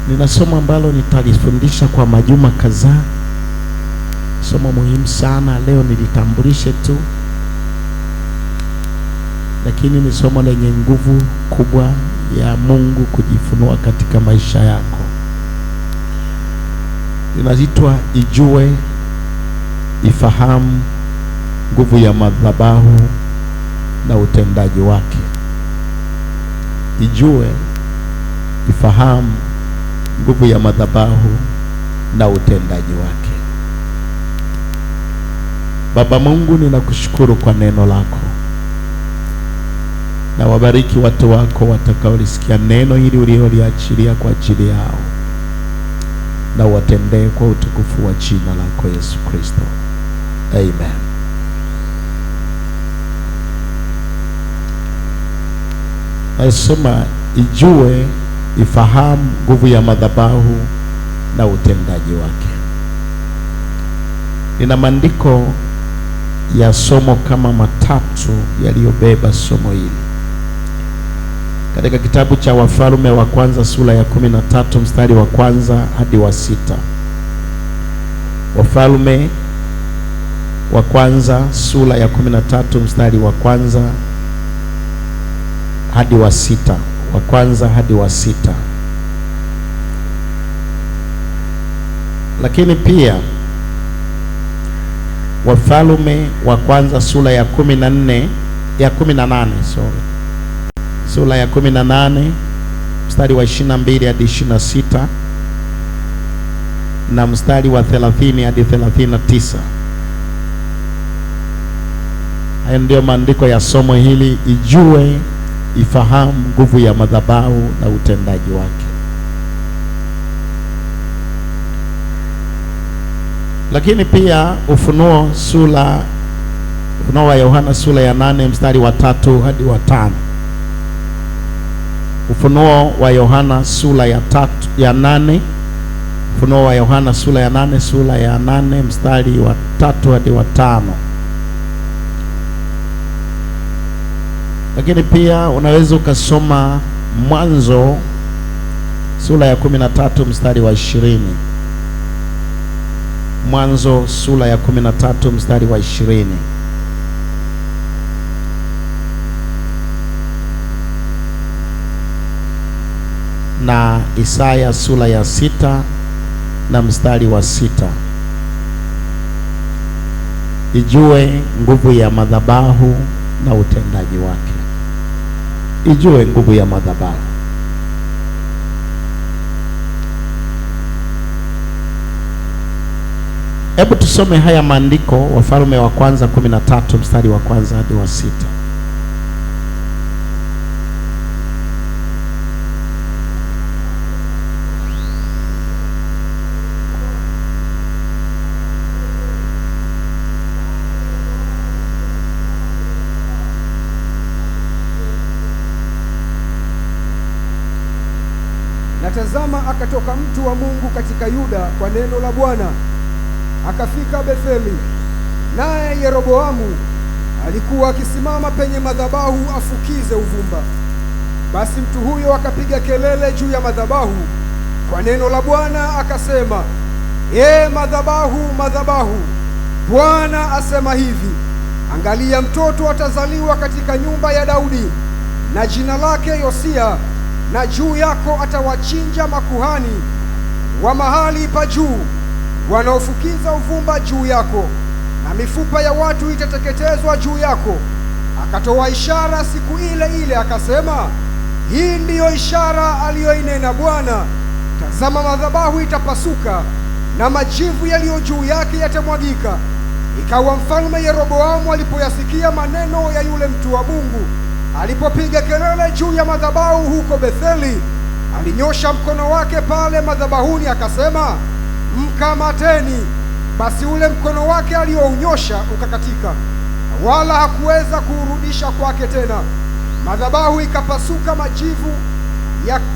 Nina somo ambalo nitalifundisha kwa majuma kadhaa. Somo muhimu sana. Leo nilitambulishe tu, lakini ni somo lenye nguvu kubwa ya Mungu kujifunua katika maisha yako. Linaitwa Ijue Ifahamu Nguvu ya Madhabahu na Utendaji Wake. Ijue Ifahamu Nguvu ya Madhabahu na Utendaji Wake. Baba Mungu, ninakushukuru kwa neno lako, na wabariki watu wako watakaolisikia neno hili ulioliachilia kwa ajili yao, na watendee kwa utukufu wa jina lako Yesu Kristo. Amen. Nasema ijue ifahamu nguvu ya madhabahu na utendaji wake. Nina maandiko ya somo kama matatu yaliyobeba somo hili. Katika kitabu cha Wafalme wa kwanza sura ya 13 mstari wa kwanza hadi wa 6. Wafalme wa kwanza sura ya 13 mstari wa kwanza hadi wa 6. Wa kwanza hadi wa 6. Lakini pia Wafalme wa kwanza sura ya 18 sura ya 18 mstari wa 22 hadi 26 na mstari wa 30 hadi 39. Hayo ndio maandiko ya somo hili, ijue ifahamu nguvu ya madhabahu na utendaji wake. Lakini pia Ufunuo wa Yohana sura ya 8 mstari wa 3 hadi wa 5. Ufunuo wa Yohana sura ya 8. Ufunuo wa Yohana sura ya 8 mstari wa 3 hadi wa 5. Lakini pia unaweza ukasoma Mwanzo sura ya 13 mstari wa 20. Mwanzo sura ya 13 mstari wa 20. Na Isaya sura ya 6 na mstari wa 6. Ijue nguvu ya madhabahu na utendaji wake. Ijue nguvu ya madhabahu. Hebu tusome haya maandiko, Wafalme wa kwanza 13 mstari wa kwanza hadi wa 6. Na tazama, akatoka mtu wa Mungu katika Yuda kwa neno la Bwana, akafika Betheli. Naye Yeroboamu alikuwa akisimama penye madhabahu afukize uvumba. Basi mtu huyo akapiga kelele juu ya madhabahu kwa neno la Bwana akasema, madhabahu, madhabahu, Bwana asema hivi, angalia, mtoto atazaliwa katika nyumba ya Daudi, na jina lake Yosia, na juu yako atawachinja makuhani wa mahali pa juu wanaofukiza uvumba juu yako, na mifupa ya watu itateketezwa juu yako. Akatoa ishara siku ile ile akasema, hii ndiyo ishara aliyoinena Bwana, tazama, madhabahu itapasuka na majivu yaliyo juu yake yatamwagika. Ikawa mfalme Yeroboamu alipoyasikia maneno ya yule mtu wa Mungu, alipopiga kelele juu ya madhabahu huko Betheli, alinyosha mkono wake pale madhabahuni akasema, mkamateni. Basi ule mkono wake aliounyosha ukakatika, wala hakuweza kuurudisha kwake tena. Madhabahu ikapasuka, majivu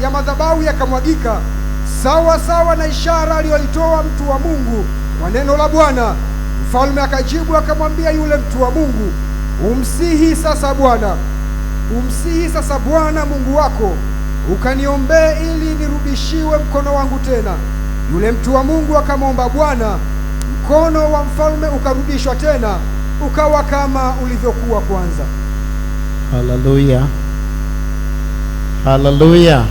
ya madhabahu yakamwagika, sawa sawa na ishara aliyoitoa mtu wa Mungu kwa neno la Bwana. Mfalme akajibu akamwambia yule mtu wa Mungu, umsihi sasa Bwana Mungu wako, ukaniombee ili nirudishiwe mkono wangu tena. Yule mtu wa Mungu akamwomba Bwana, mkono wa mfalme ukarudishwa tena, ukawa kama ulivyokuwa kwanza. Haleluya, haleluya.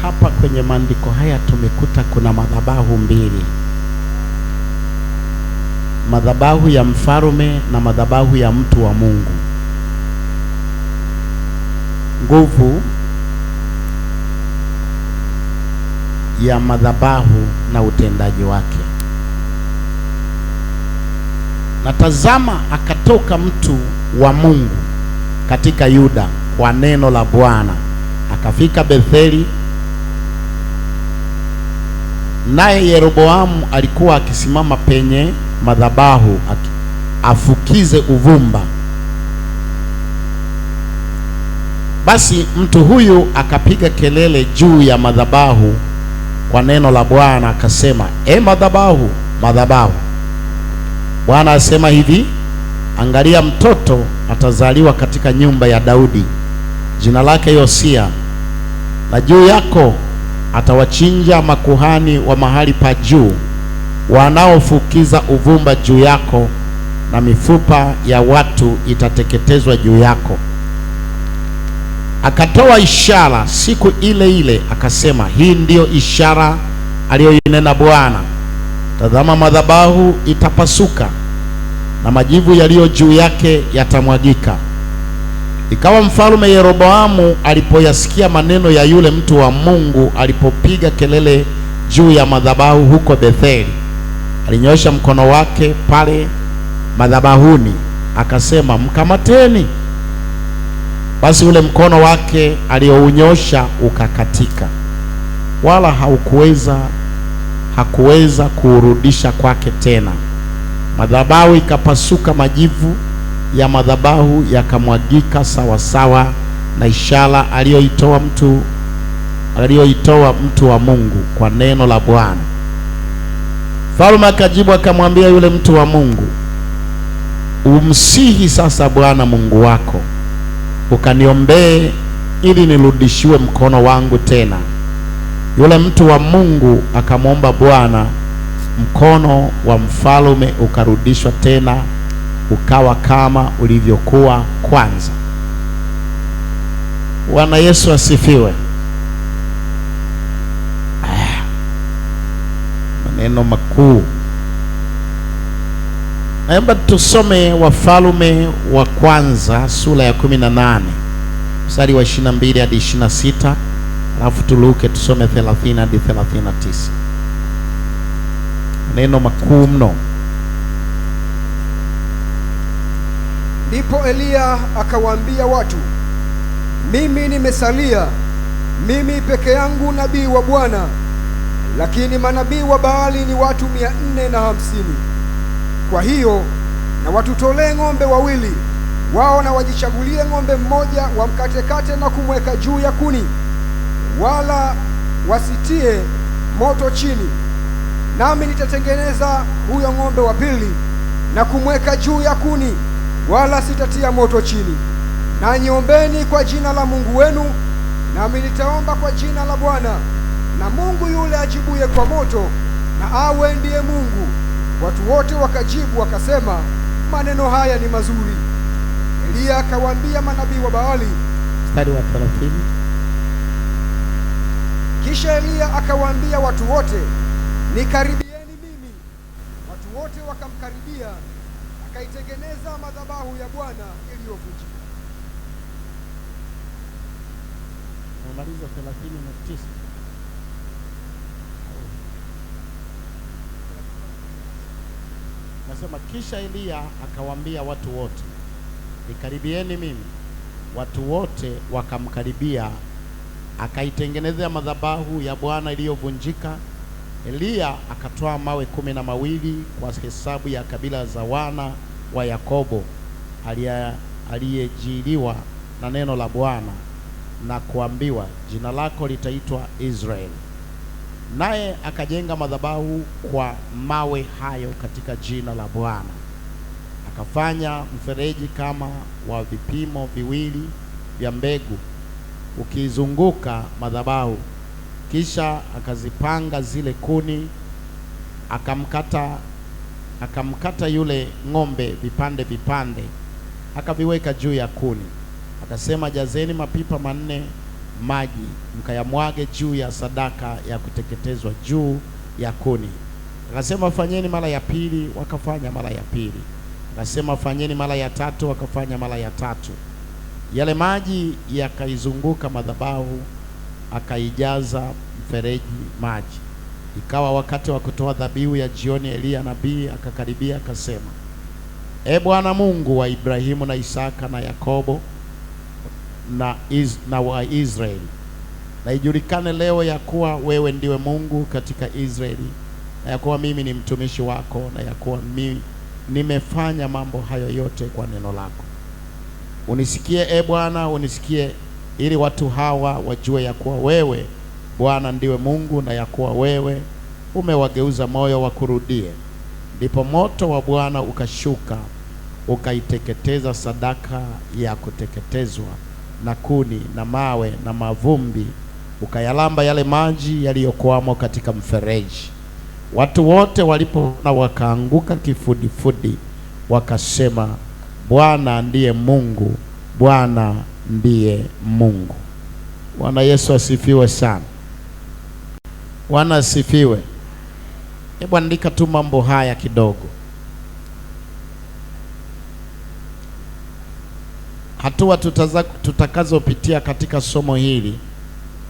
Hapa kwenye maandiko haya tumekuta kuna madhabahu mbili, madhabahu ya mfalme na madhabahu ya mtu wa Mungu. Nguvu ya madhabahu na utendaji wake. Na tazama, akatoka mtu wa Mungu katika Yuda kwa neno la Bwana, akafika Betheli, naye Yeroboamu alikuwa akisimama penye madhabahu afukize uvumba. Basi mtu huyu akapiga kelele juu ya madhabahu kwa neno la Bwana, akasema, madhabahu, madhabahu, Bwana asema hivi, angalia, mtoto atazaliwa katika nyumba ya Daudi, jina lake Yosia, na juu yako atawachinja makuhani wa mahali pa juu, wanaofukiza uvumba juu yako, na mifupa ya watu itateketezwa juu yako. Akatoa ishara siku ile ile, akasema, hii ndiyo ishara aliyoinena Bwana, tazama, madhabahu itapasuka na majivu yaliyo juu yake yatamwagika. Ikawa mfalme Yeroboamu alipoyasikia maneno ya yule mtu wa Mungu alipopiga kelele juu ya madhabahu huko Betheli, alinyosha mkono wake pale madhabahuni, akasema, mkamateni. Basi ule mkono wake aliounyosha ukakatika, wala hakuweza kuurudisha kwake tena. Madhabahu ikapasuka, majivu ya madhabahu yakamwagika sawasawa na ishara aliyoitoa mtu wa Mungu kwa neno la Bwana. Mfalme akajibu akamwambia yule mtu wa Mungu, umsihi sasa Bwana Mungu wako, ukaniombee ili nirudishiwe mkono wangu tena. Yule mtu wa Mungu akamwomba Bwana, mkono wa mfalme ukarudishwa tena, ukawa kama ulivyokuwa kwanza. Bwana Yesu asifiwe. Maneno makuu. Naomba tusome Wafalme wa kwanza sura ya 18 mstari wa 22 hadi 26, alafu tuluke tusome 30 hadi 39. Maneno makuu mno. Ndipo Eliya akawaambia watu, mimi nimesalia mimi peke yangu nabii wa Bwana, lakini manabii wa Baali ni watu 450. Kwa hiyo na watutolee ng'ombe wawili, wao na wajichagulie ng'ombe mmoja, wamkatekate na kumweka juu ya kuni, wala wasitie moto chini. Nami nitatengeneza huyo ng'ombe wa pili na kumweka juu ya kuni, wala sitatia moto chini. Nanyi ombeni kwa jina la Mungu wenu, nami nitaomba kwa jina la Bwana, na Mungu yule ajibuye kwa moto na awe ndiye Mungu. Watu wote wakajibu wakasema, maneno haya ni mazuri. Eliya akawaambia manabii wa Baali, mstari wa 30. Kisha Eliya akawaambia watu wote, nikaribieni mimi. Watu wote wakamkaribia, akaitengeneza madhabahu ya Bwana iliyovunjika. Umaliza 39. Nasema, kisha Eliya akawaambia watu wote, nikaribieni mimi. Watu wote wakamkaribia, akaitengenezea madhabahu ya Bwana iliyovunjika. Eliya akatoa mawe 12 kwa hesabu ya kabila za wana wa Yakobo, aliyejiliwa na neno la Bwana na kuambiwa, jina lako litaitwa Israeli. Naye akajenga madhabahu kwa mawe hayo katika jina la Bwana. Akafanya mfereji kama wa vipimo viwili vya mbegu ukiizunguka madhabahu. Kisha akazipanga zile kuni, akamkata yule ng'ombe vipande vipande, akaviweka juu ya kuni. Akasema, jazeni mapipa 4 maji, mkayamwage juu ya sadaka ya kuteketezwa juu ya kuni. Akasema, fanyeni mara ya pili. Wakafanya mara ya pili. Akasema, fanyeni mara ya tatu. Wakafanya mara ya tatu. Yale maji yakaizunguka madhabahu, akaijaza mfereji maji. Ikawa wakati wa kutoa dhabihu ya jioni, Eliya nabii akakaribia, akasema, Bwana Mungu wa Ibrahimu na Isaka na Yakobo na wa Israeli, na ijulikane leo ya kuwa wewe ndiwe Mungu katika Israeli, na ya kuwa mimi ni mtumishi wako, na ya kuwa mimi nimefanya mambo hayo yote kwa neno lako. Unisikie Bwana, unisikie, ili watu hawa wajue ya kuwa wewe Bwana ndiwe Mungu, na ya kuwa wewe umewageuza moyo wakurudie. Ndipo moto wa Bwana ukashuka, ukaiteketeza sadaka ya kuteketezwa na kuni na mawe na mavumbi, ukayalamba yale maji yaliyokuwamo katika mfereji. Watu wote walipoona wakaanguka kifudifudi, wakasema, Bwana ndiye Mungu, Bwana ndiye Mungu. Bwana Yesu asifiwe sana. Bwana asifiwe. Hebu andika tu mambo haya kidogo. Hatua tutakazopitia katika somo hili,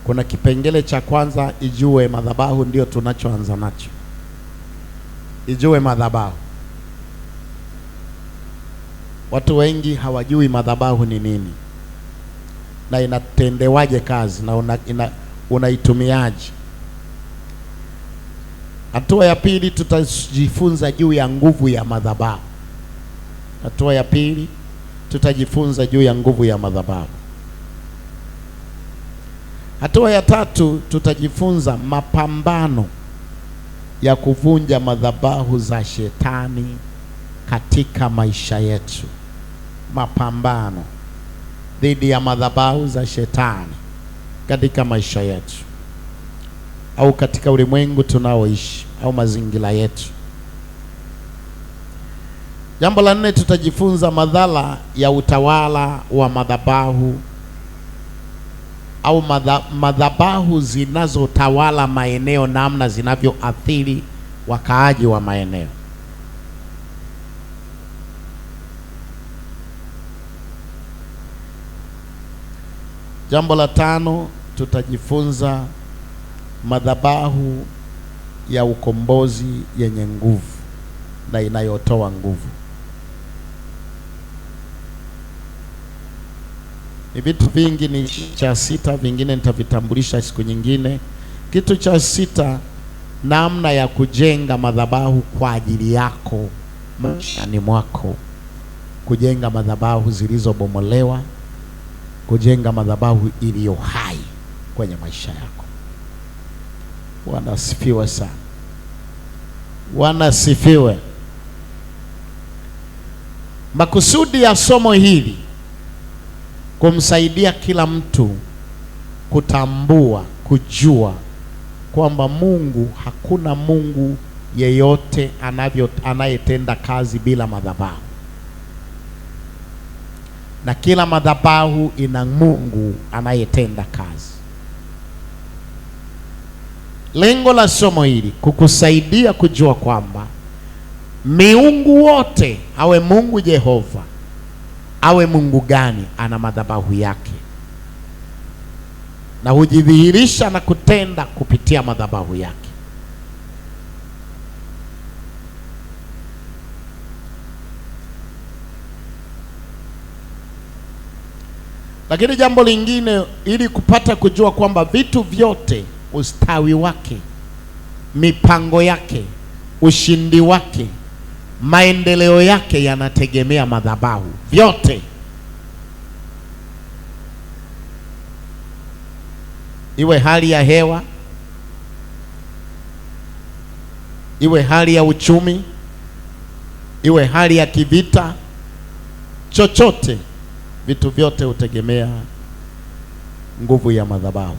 kuna kipengele cha kwanza, ijue madhabahu. Ndio tunachoanza nacho, ijue madhabahu. Watu wengi hawajui madhabahu ni nini na inatendewaje kazi na unaitumiaje. Hatua ya pili, tutajifunza juu ya nguvu ya madhabahu. Hatua ya pili, tutajifunza juu ya nguvu ya madhabahu. Hatua ya tatu, tutajifunza mapambano ya kuvunja madhabahu za shetani katika maisha yetu. Mapambano dhidi ya madhabahu za shetani katika maisha yetu, au katika ulimwengu tunaoishi, au mazingira yetu. Jambo la 4, tutajifunza madhara ya utawala wa madhabahu, au madhabahu zinazotawala maeneo, namna zinavyoathiri wakaaji wa maeneo. Jambo la 5, tutajifunza madhabahu ya ukombozi yenye nguvu na inayotoa nguvu. Ni vitu vingi, ni cha 6, vingine nitavitambulisha siku nyingine. Kitu cha 6, namna ya kujenga madhabahu kwa ajili yako maishani mwako, kujenga madhabahu zilizobomolewa, kujenga madhabahu iliyo hai kwenye maisha yako. Bwana asifiwe sana. Bwana asifiwe. Makusudi ya somo hili kumsaidia kila mtu kutambua, kujua kwamba Mungu, hakuna Mungu yeyote anayetenda kazi bila madhabahu, na kila madhabahu ina Mungu anayetenda kazi. Lengo la somo hili kukusaidia kujua kwamba miungu wote, awe Mungu Jehova, awe Mungu gani, ana madhabahu yake, na hujidhihirisha na kutenda kupitia madhabahu yake. Lakini jambo lingine, ili kupata kujua kwamba vitu vyote, ustawi wake, mipango yake, ushindi wake, maendeleo yake yanategemea madhabahu. Vyote, iwe hali ya hewa, iwe hali ya uchumi, iwe hali ya kivita, chochote, vitu vyote hutegemea nguvu ya madhabahu.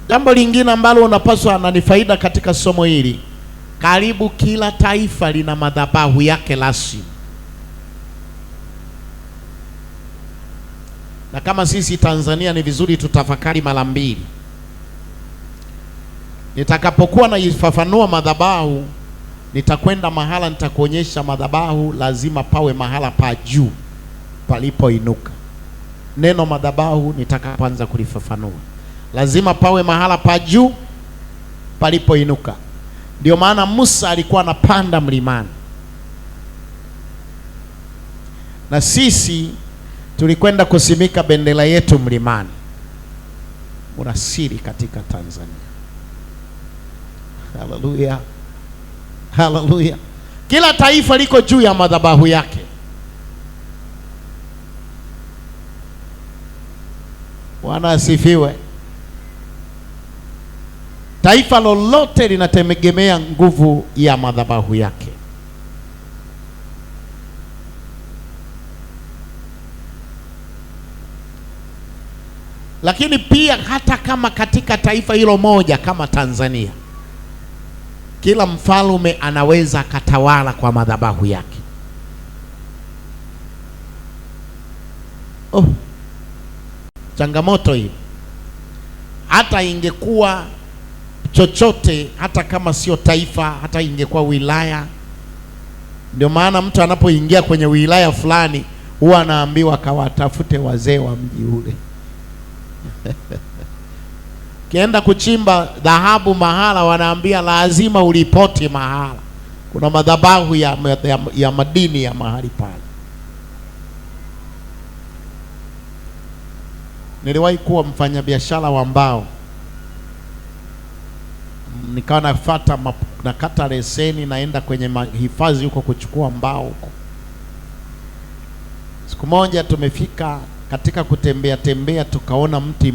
Jambo lingine ambalo unapaswa na ni faida katika somo hili, karibu kila taifa lina madhabahu yake rasmi. Na kama sisi Tanzania ni vizuri tutafakari mara mbili. Nitakapokuwa naifafanua madhabahu, nitakwenda mahala nitakuonyesha madhabahu lazima pawe mahala pa juu palipoinuka. Neno madhabahu nitakapoanza kulifafanua, lazima pawe mahala pa juu palipoinuka. Ndio maana Musa alikuwa anapanda mlimani, na sisi tulikwenda kusimika bendera yetu mlimani. Una siri katika Tanzania. Haleluya, haleluya. Kila taifa liko juu ya madhabahu yake. Bwana asifiwe. Taifa lolote linategemea nguvu ya madhabahu yake. Lakini pia hata kama katika taifa hilo moja kama Tanzania, kila mfalme anaweza akatawala kwa madhabahu yake. Changamoto hii, hata ingekuwa chochote, hata kama sio taifa, hata ingekuwa wilaya. Ndio maana mtu anapoingia kwenye wilaya fulani huwa anaambiwa kawatafute wazee wa mji ule. Kienda kuchimba dhahabu mahala, wanaambia lazima ulipoti mahala kuna madhabahu ya madini ya mahali pale. Niliwahi kuwa mfanyabiashara wa mbao, nikawa nafuata nakata leseni, naenda kwenye hifadhi huko kuchukua mbao huko. Siku moja tumefika, katika kutembea tembea tukaona mti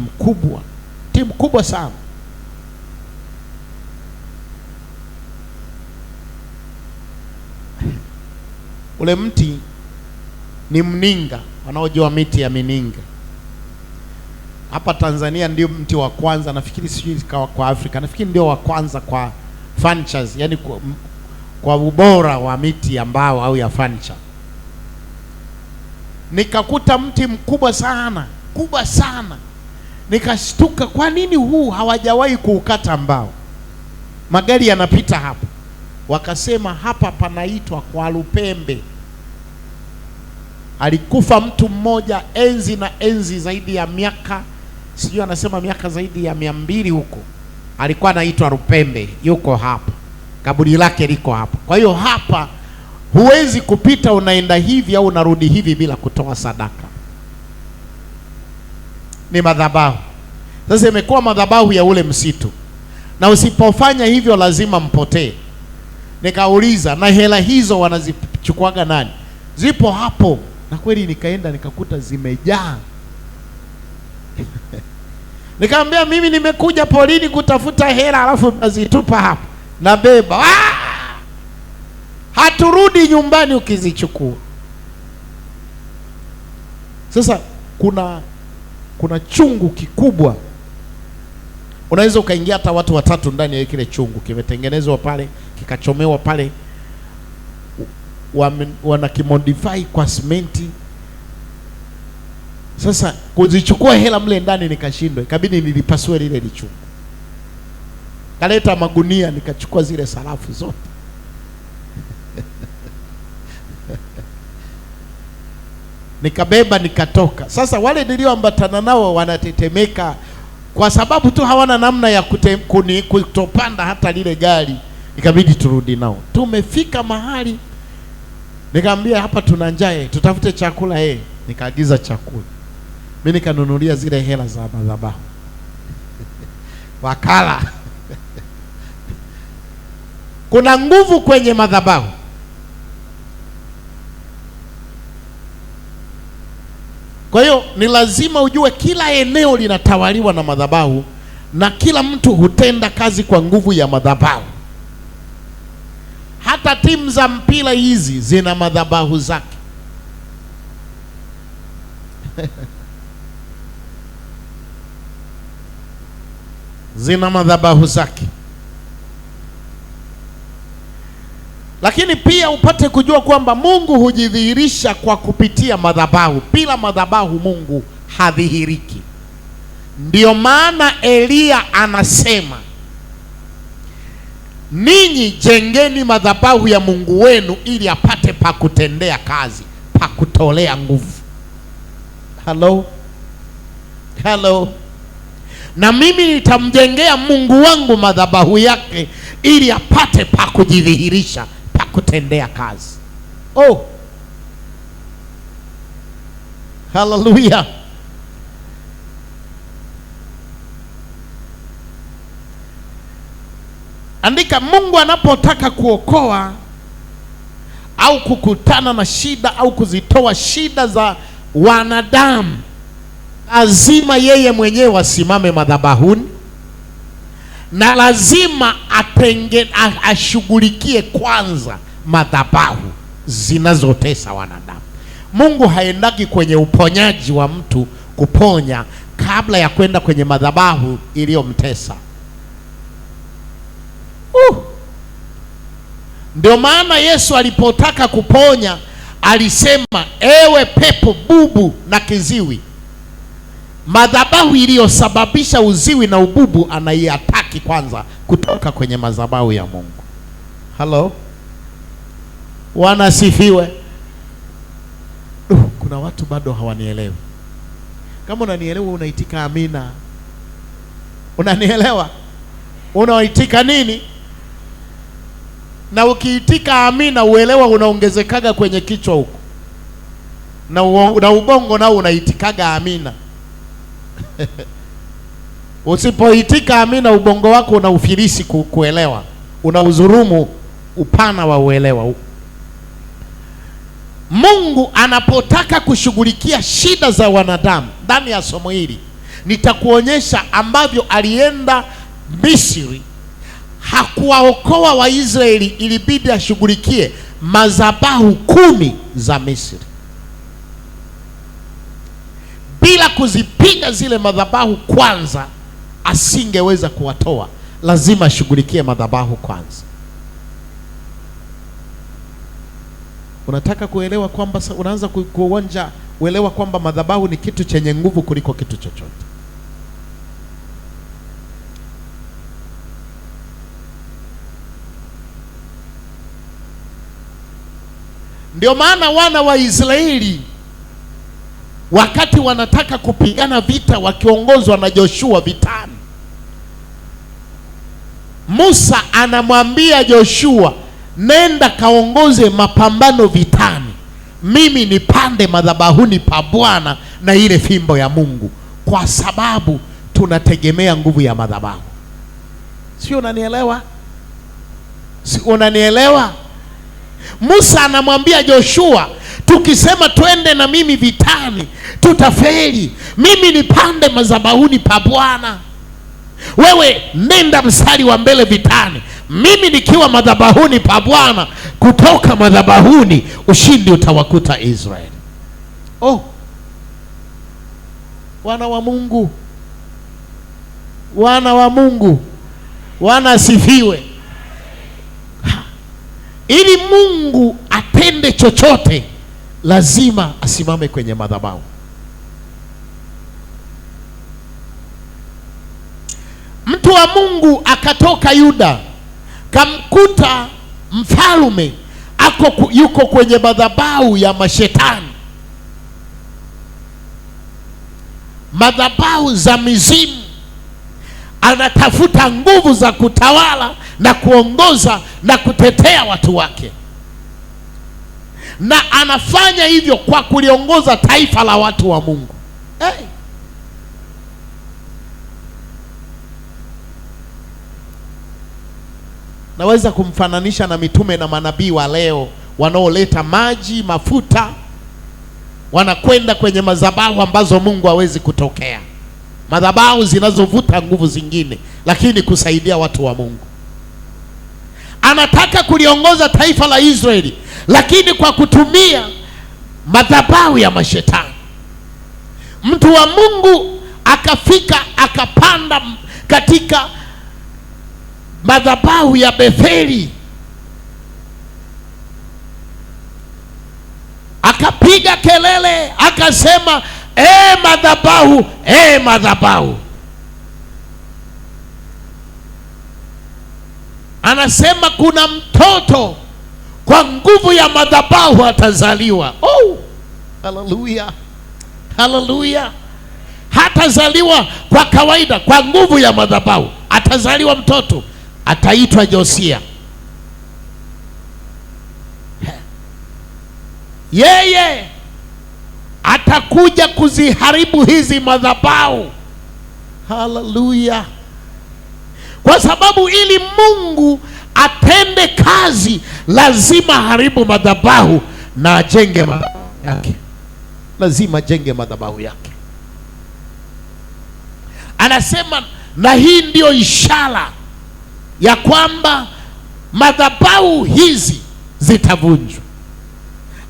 mkubwa sana. Ule mti ni mninga, wanaojua miti ya mininga. Hapa Tanzania ndio mti wa kwanza, nafikiri sijui kwa Afrika, nafikiri ndio wa kwanza kwa furnitures, yani kwa ubora wa miti ambao au ya furniture. Nikakuta mti mkubwa sana, Nikashtuka, kwa nini huu hawajawahi kuukata mbao? Magari yanapita hapa. Wakasema hapa panaitwa kwa Lupembe. Alikufa mtu mmoja enzi na enzi, zaidi ya miaka, sijui anasema miaka zaidi ya 200 huko. Alikuwa anaitwa Lupembe, yuko hapa. Kaburi lake liko hapa. Kwa hiyo hapa huwezi kupita unaenda hivi au unarudi hivi bila kutoa sadaka. Ni madhabahu. Sasa imekuwa madhabahu ya ule msitu, na usipofanya hivyo lazima mpotee. Nikauliza, na hela hizo wanazichukuaga nani? Zipo hapo. Na kweli nikaenda nikakuta zimejaa. Nikamwambia, mimi nimekuja polini kutafuta hela, alafu nazitupa hapa. Nabeba. Haturudi nyumbani ukizichukua. Sasa kuna chungu kikubwa. Unaweza ukaingia hata watu watatu ndani ya kile chungu. Kimetengenezwa pale, kikachomewa pale, wanakimodify kwa simenti. Sasa kuzichukua hela mle ndani nikashindwa, ikabidi nilipasue lile chungu. Kaleta magunia, nikachukua zile sarafu zote. Nikabeba nikatoka. Sasa wale nilioambatana nao wanatetemeka kwa sababu tu hawana namna ya kutopanda hata lile gari. Ikabidi turudi nao. Tumefika mahali, nikamwambia hapa tuna njaa, tutafute chakula. Nikaagiza chakula. Mimi nikanunulia zile hela za madhabahu. Wakala. Kuna nguvu kwenye madhabahu. Kwa hiyo ni lazima ujue kila eneo linatawaliwa na madhabahu, na kila mtu hutenda kazi kwa nguvu ya madhabahu. Hata timu za mpira hizi zina madhabahu zake. zina madhabahu zake. Lakini pia upate kujua kwamba Mungu hujidhihirisha kwa kupitia madhabahu. Bila madhabahu Mungu hadhihiriki. Ndiyo maana Eliya anasema, ninyi jengeni madhabahu ya Mungu wenu ili apate pa kutendea kazi, pa kutolea nguvu. Hello. Na mimi nitamjengea Mungu wangu madhabahu yake ili apate pa kujidhihirisha, pa kutendea kazi. Haleluya. Andika, Mungu anapotaka kuokoa au kukutana na shida au kuzitoa shida za wanadamu, lazima yeye mwenyewe asimame madhabahuni, na lazima ashughulikie kwanza madhabahu zinazotesa wanadamu. Mungu haendaki kwenye uponyaji wa mtu kuponya kabla ya kwenda kwenye madhabahu iliyomtesa. Ndio maana Yesu alipotaka kuponya alisema, ewe pepo bubu na kiziwi. Madhabahu iliyosababisha uziwi na ububu anaiataki kwanza kutoka kwenye madhabahu ya Mungu. Wanasifiwe. Kuna watu bado hawanielewi. Kama unanielewa unaitika amina. Unanielewa? Unaitika nini? Na ukiitika amina, uelewa unaongezekaga kwenye kichwa huko, na ubongo nao unaitikaga amina. Usipoitika amina, ubongo wako unaufilisi kuelewa, unaudhurumu upana wa uelewa. Mungu anapotaka kushughulikia shida za wanadamu, ndani ya somo hili nitakuonyesha ambavyo alienda Misri. Hakuwaokoa Waisraeli, ilibidi ashughulikie madhabahu 10 za Misri. Bila kuzipiga zile madhabahu kwanza, asingeweza kuwatoa. Lazima ashughulikie madhabahu kwanza. Unataka kuelewa kwamba unaanza kuonja uelewa kwamba madhabahu ni kitu chenye nguvu kuliko kitu chochote. Ndio maana wana wa Israeli wakati wanataka kupigana vita wakiongozwa na Joshua vitani, Musa anamwambia Joshua, nenda kaongoze mapambano vitani, mimi nipande madhabahuni pa Bwana na ile fimbo ya Mungu, kwa sababu tunategemea nguvu ya madhabahu. Sio, unanielewa? Si unanielewa? Musa anamwambia Joshua, tukisema twende na mimi vitani tutafeli, mimi nipande madhabahuni pa Bwana, wewe nenda mstari wa mbele vitani, mimi nikiwa madhabahuni pa Bwana. Kutoka madhabahuni ushindi utawakuta Israeli. Wana wa Mungu, wana wa Mungu, wanasifiwe. Ili Mungu atende chochote, lazima asimame kwenye madhabahu. Mtu wa Mungu akatoka Yuda, kamkuta mfalme yuko kwenye madhabahu ya mashetani, madhabahu za mizimu. Anatafuta nguvu za kutawala na kuongoza na kutetea watu wake, na anafanya hivyo kwa kuliongoza taifa la watu wa Mungu. Naweza kumfananisha na mitume na manabii wa leo wanaoleta maji, mafuta, wanakwenda kwenye madhabahu ambazo Mungu hawezi kutokea, madhabahu zinazovuta nguvu zingine, lakini kusaidia watu wa Mungu. Anataka kuliongoza taifa la Israeli, lakini kwa kutumia madhabahu ya mashetani. mtu wa Mungu akafika akapanda katika madhabahu ya Betheli, akapiga kelele akasema, madhabahu, madhabahu. Anasema kuna mtoto kwa nguvu ya madhabahu atazaliwa. Oh, haleluya, haleluya. Hatazaliwa kwa kawaida, kwa nguvu ya madhabahu atazaliwa mtoto, ataitwa Josia. Yeye atakuja kuziharibu hizi madhabahu. Haleluya. Kwa sababu ili Mungu atende kazi lazima haribu madhabahu na ajenge madhabahu yake. Lazima ajenge madhabahu yake. Anasema na hii ndio ishara ya kwamba madhabahu hizi zitavunjwa.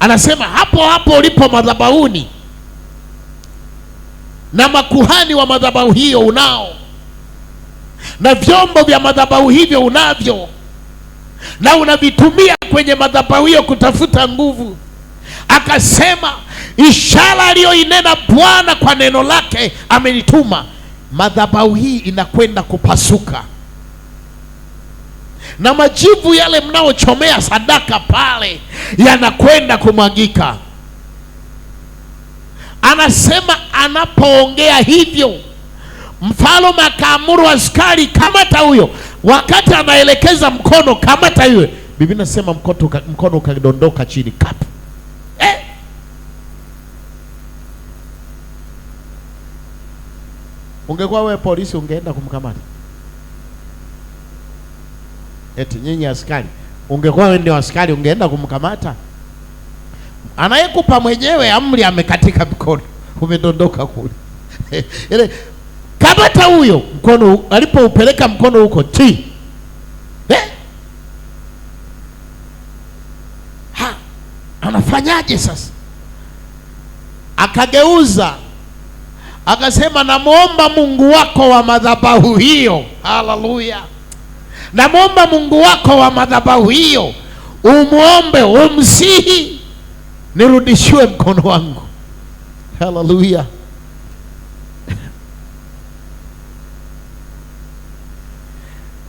Anasema hapo hapo ulipo madhabahuni, na makuhani wa madhabahu hiyo unao, na vyombo vya madhabahu hivyo unavyo, na unavitumia kwenye madhabahu hiyo kutafuta nguvu. Akasema ishara aliyoinena Bwana kwa neno lake amenituma, madhabahu hii inakwenda kupasuka, na majivu yale mnaochomea sadaka pale yanakwenda kumwagika. Anasema anapoongea hivyo, mfalme akaamuru askari, kamata huyo. Wakati anaelekeza mkono, kamata yule, Biblia inasema mkono ukadondoka chini kapu. Ungekuwa wewe polisi, ungeenda kumkamata? Eti nyinyi askari, ungekuwa wewe ndio askari, ungeenda kumkamata? Anayekupa mwenyewe amri amekatika mkono, umedondoka kule. Ile kamata huyo, mkono alipoupeleka mkono huko ti. Anafanyaje sasa? Akageuza akasema, namuomba Mungu wako wa madhabahu hiyo. Haleluya. Namuomba Mungu wako wa madhabahu hiyo, umuombe, umsihi nirudishiwe mkono wangu. Haleluya.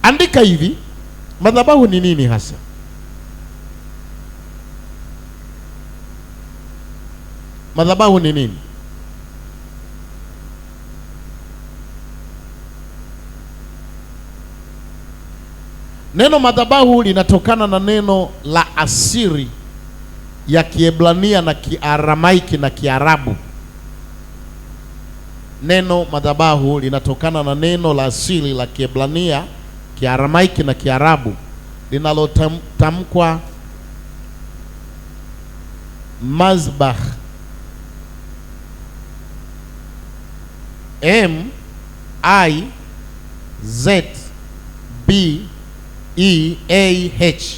Andika hivi, madhabahu ni nini hasa? Madhabahu ni nini? Neno madhabahu linatokana na neno la asili ya Kiebrania na Kiaramaiki na Kiarabu. Neno madhabahu linatokana na neno la asili la Kiebrania, Kiaramaiki na Kiarabu linalotamkwa mazbah, M-I-Z-B-E-A-H.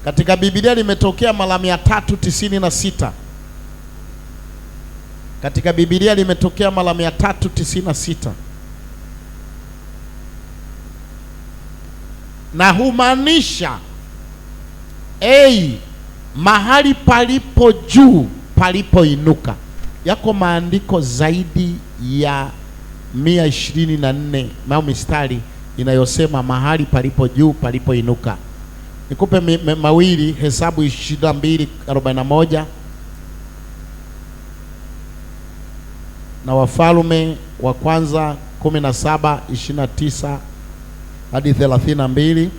Katika Biblia limetokea mara 396. Katika Biblia limetokea mara 396. Na humaanisha mahali palipo juu palipoinuka. Yako maandiko zaidi ya 124 au mistari inayosema mahali palipo juu palipoinuka. Nikupe mawili, Hesabu 22:41 na Wafalme wa kwanza 17:29 hadi 32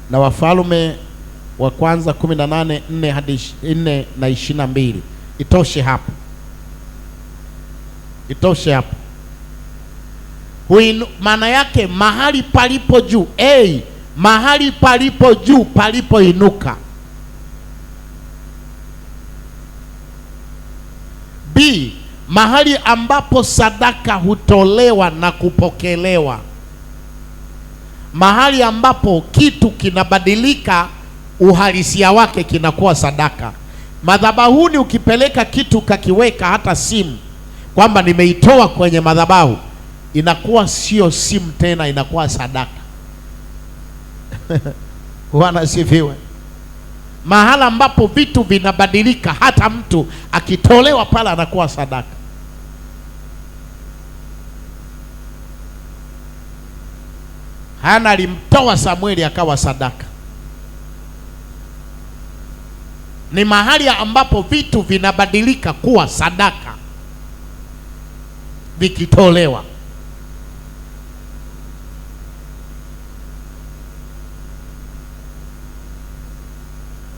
na Wafalme wa kwanza 18:4 hadi 4 na 22. Itoshe hapo, itoshe hapo. Maana yake mahali palipo juu, mahali palipo juu palipoinuka. mahali ambapo sadaka hutolewa na kupokelewa, mahali ambapo kitu kinabadilika uhalisia wake kinakuwa sadaka. Madhabahuni ukipeleka kitu kakiweka, hata simu, kwamba nimeitoa kwenye madhabahu, inakuwa sio simu tena, inakuwa sadaka. Bwana asifiwe. Mahala ambapo vitu vinabadilika, hata mtu akitolewa pala anakuwa sadaka. Hana alimtoa Samueli akawa sadaka. Ni mahali ambapo vitu vinabadilika kuwa sadaka vikitolewa.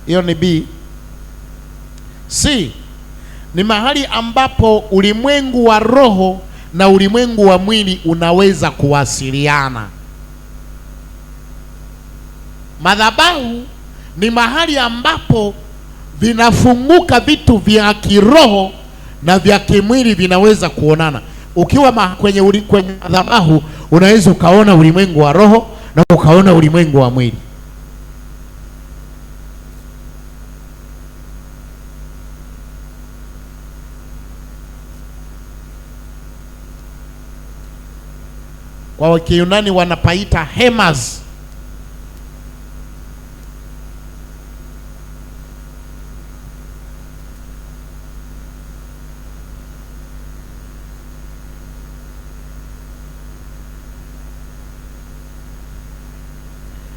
Hiyo ni B. C ni mahali ambapo ulimwengu wa roho na ulimwengu wa mwili unaweza kuwasiliana. Madhabahu ni mahali ambapo vinafunguka vitu vya kiroho na vya kimwili vinaweza kuonana. Ukiwa kwenye madhabahu unaweza ukaona ulimwengu wa roho na ukaona ulimwengu wa mwili. Kwa Kiyunani wanapaita hemas.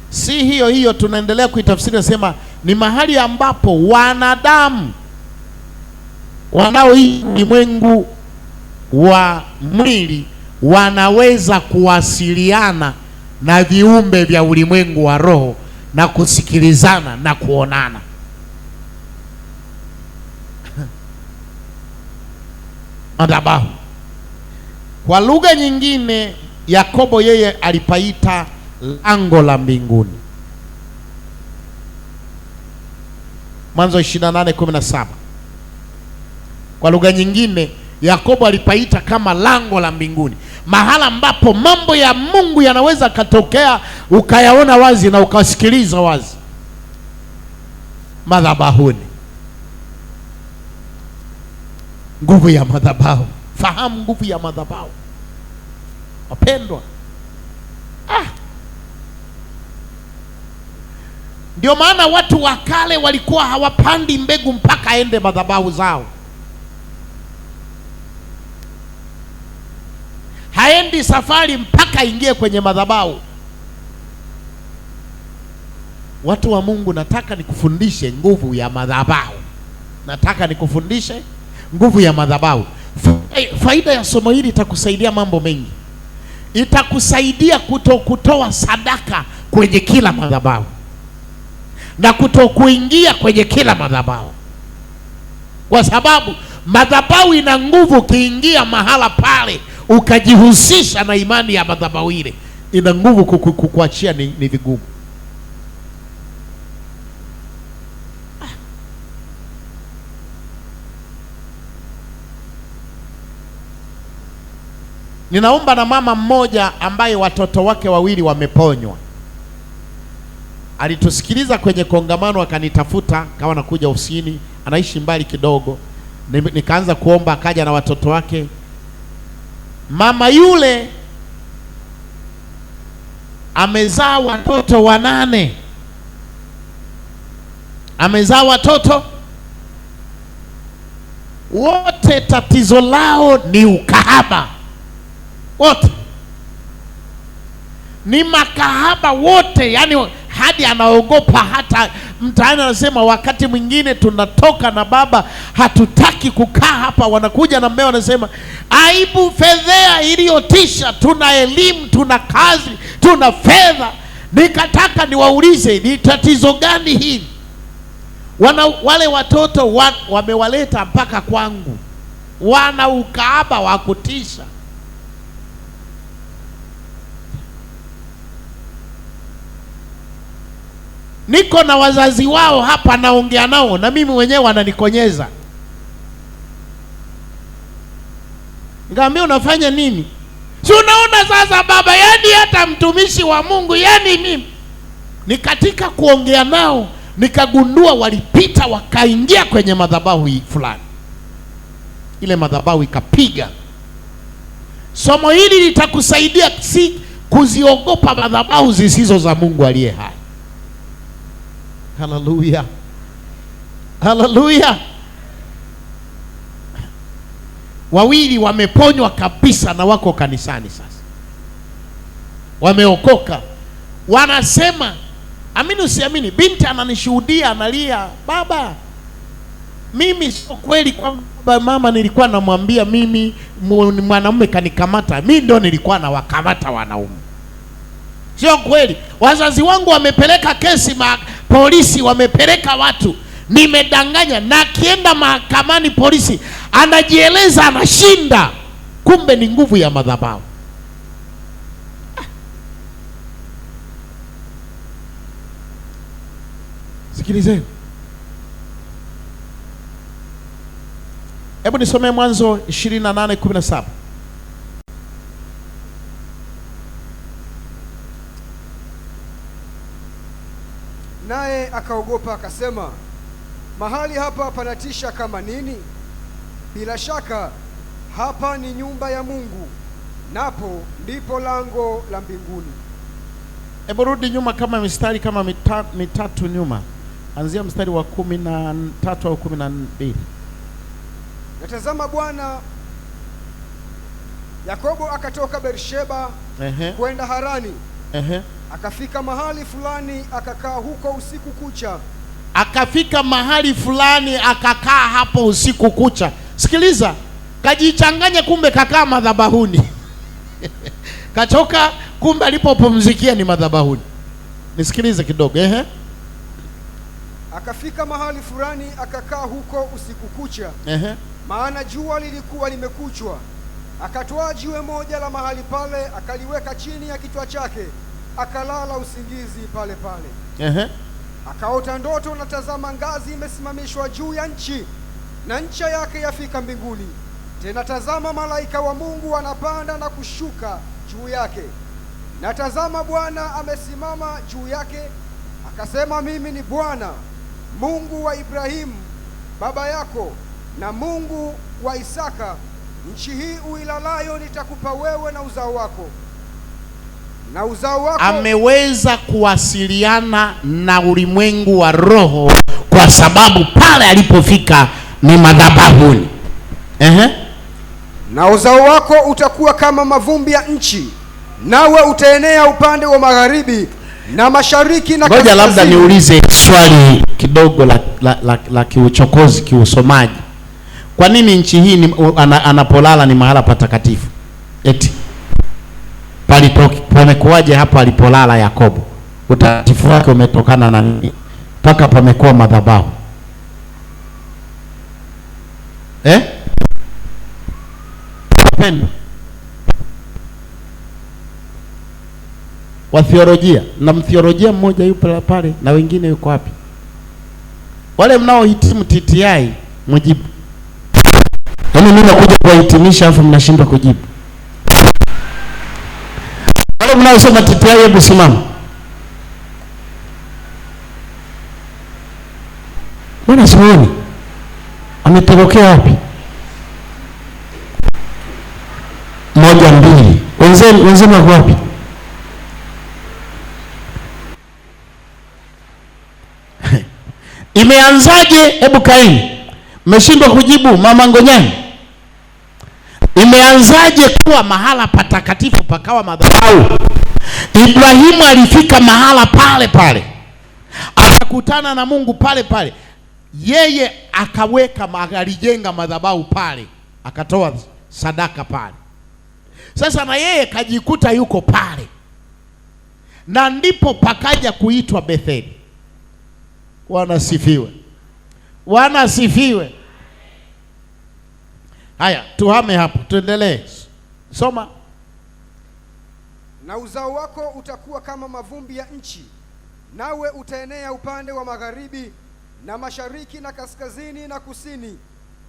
Si hiyo hiyo tunaendelea kuitafsiri, nasema ni mahali ambapo wanadamu wanaoishi ulimwengu wa mwili wanaweza kuwasiliana na viumbe vya ulimwengu wa roho na kusikilizana na kuonana. Madhabahu. Kwa lugha nyingine, Yakobo yeye alipaita lango la mbinguni. Mwanzo 28:17. Kwa lugha nyingine Yakobo alipaita kama lango la mbinguni, mahala ambapo mambo ya Mungu yanaweza katokea ukayaona wazi na ukasikiliza wazi. Madhabahuni. Nguvu ya madhabahu. Fahamu nguvu ya madhabahu, wapendwa. Ndio maana watu wa kale walikuwa hawapandi mbegu mpaka aende madhabahu zao. Haendi safari mpaka ingie kwenye madhabahu. Watu wa Mungu, nataka nikufundishe nguvu ya madhabahu. Nataka nikufundishe nguvu ya madhabahu. Faida ya somo hili itakusaidia mambo mengi. Itakusaidia kutoa sadaka kwenye kila madhabahu na kuingia kwenye kila madhabahu, kwa sababu madhabahu ina nguvu. Ukiingia mahala pale ukajihusisha na imani ya madhabahu ile, ina nguvu. Kukuachia ni vigumu. Ninaomba na mama mmoja ambaye watoto wake wawili wameponywa. Alitusikiliza kwenye kongamano, akanitafuta kama nakuja ofisini, anaishi mbali kidogo. Nikaanza kuomba, akaja na watoto wake. Mama yule amezaa watoto 8. Amezaa watoto wote, tatizo lao ni ukahaba. Wote ni makahaba wote, yani hadi anaogopa. Hata mtaani anasema wakati mwingine tunatoka na baba, hatutaki kukaa hapa. Wanakuja na mmeo, wanasema aibu, fedhea iliyotisha. Tuna elimu, tuna kazi, tuna fedha. Nikataka niwaulize ni tatizo gani hili? Wale watoto wamewaleta mpaka kwangu, wana ukahaba wa kutisha. Niko na wazazi wao hapa, naongea nao, na mimi mwenyewe wananikonyeza. Nikamwambia unafanya nini? Si unaona sasa baba, yani hata mtumishi wa Mungu, yani mimi ni katika kuongea nao nikagundua walipita wakaingia kwenye madhabahu fulani, ile madhabahu ikapiga. Somo hili litakusaidia si kuziogopa madhabahu zisizo za Mungu aliye hai. Haleluya, haleluya. Wawili wameponywa kabisa na wako kanisani sasa, wameokoka. Wanasema, amini usiamini, binti ananishuhudia, analia, baba, mimi sio kweli kwamba mama nilikuwa namwambia mimi mwanamume kanikamata, mimi ndio nilikuwa nawakamata wanaume. Sio kweli. Wazazi wangu wamepeleka kesi polisi, wamepeleka watu, nimedanganya, na kienda mahakamani polisi anajieleza, anashinda. Kumbe ni nguvu ya madhabahu. Sikilizeni. Hebu nisomee Mwanzo 28:17. Naye akaogopa akasema, mahali hapa panatisha kama nini? Bila shaka hapa ni nyumba ya Mungu, napo ndipo lango la mbinguni. Hebu rudi nyuma kama mistari kama mitatu nyuma. Anzia mstari wa 13 au 12. Natazama Bwana, Yakobo akatoka Beersheba kwenda Harani. Akafika mahali fulani akakaa huko usiku kucha. Akafika mahali fulani akakaa hapo usiku kucha. Sikiliza, kajichanganya, kumbe kakaa madhabahuni. Kachoka, kumbe alipopumzikia ni madhabahuni. Nisikilize kidogo. Akafika mahali fulani akakaa huko usiku kucha. Maana jua lilikuwa limekuchwa. Akatoa jiwe moja la mahali pale, akaliweka chini ya kichwa chake, akalala usingizi pale pale. Akaota ndoto, na tazama, ngazi imesimamishwa juu ya nchi, na ncha yake yafika mbinguni. Tena tazama, malaika wa Mungu wanapanda na kushuka juu yake. Na tazama, Bwana amesimama juu yake. Akasema, mimi ni Bwana Mungu wa Ibrahimu baba yako, na Mungu wa Isaka. Nchi hii uilalayo nitakupa wewe na uzao wako. Na uzao wako. Ameweza kuwasiliana na ulimwengu wa roho kwa sababu pale alipofika ni madhabahuni. Na uzao wako utakuwa kama mavumbi ya nchi, nawe utaenea upande wa magharibi na mashariki na kaskazini. Ngoja labda niulize swali kidogo la kiuchokozi, kiusomaji. Kwa nini nchi hii anapolala ni mahala patakatifu? Eti pamekuwaje hapo alipolala Yakobo? Utakatifu wake umetokana na nini mpaka pamekuwa madhabahu? Wa theolojia, na mtheolojia mmoja yupo pale, na wengine yuko wapi? Wale mnaohitimu TTI mjibu. Yaani mimi nakuja kuwahitimisha afu mnashindwa kujibu. Wale mnaosoma TTI hebu simama. Mbona simuoni? Ametorokea wapi? 1 2. Wenzenu wako wapi? Imeanzaje? Hebu kaeni. Mmeshindwa kujibu mama Ngonyani. Imeanzaje kuwa mahala patakatifu pakawa madhabahu? Ibrahimu alifika mahala pale pale, akakutana na Mungu pale pale, yeye akaweka alijenga madhabahu pale, akatoa sadaka pale. Sasa na yeye kajikuta yuko pale, na ndipo pakaja kuitwa Betheli. Wanasifiwe, wanasifiwe. Haya, tuhame hapo, tuendelee. Soma. Na uzao wako utakuwa kama mavumbi ya nchi, nawe utaenea upande wa magharibi na mashariki na kaskazini na kusini,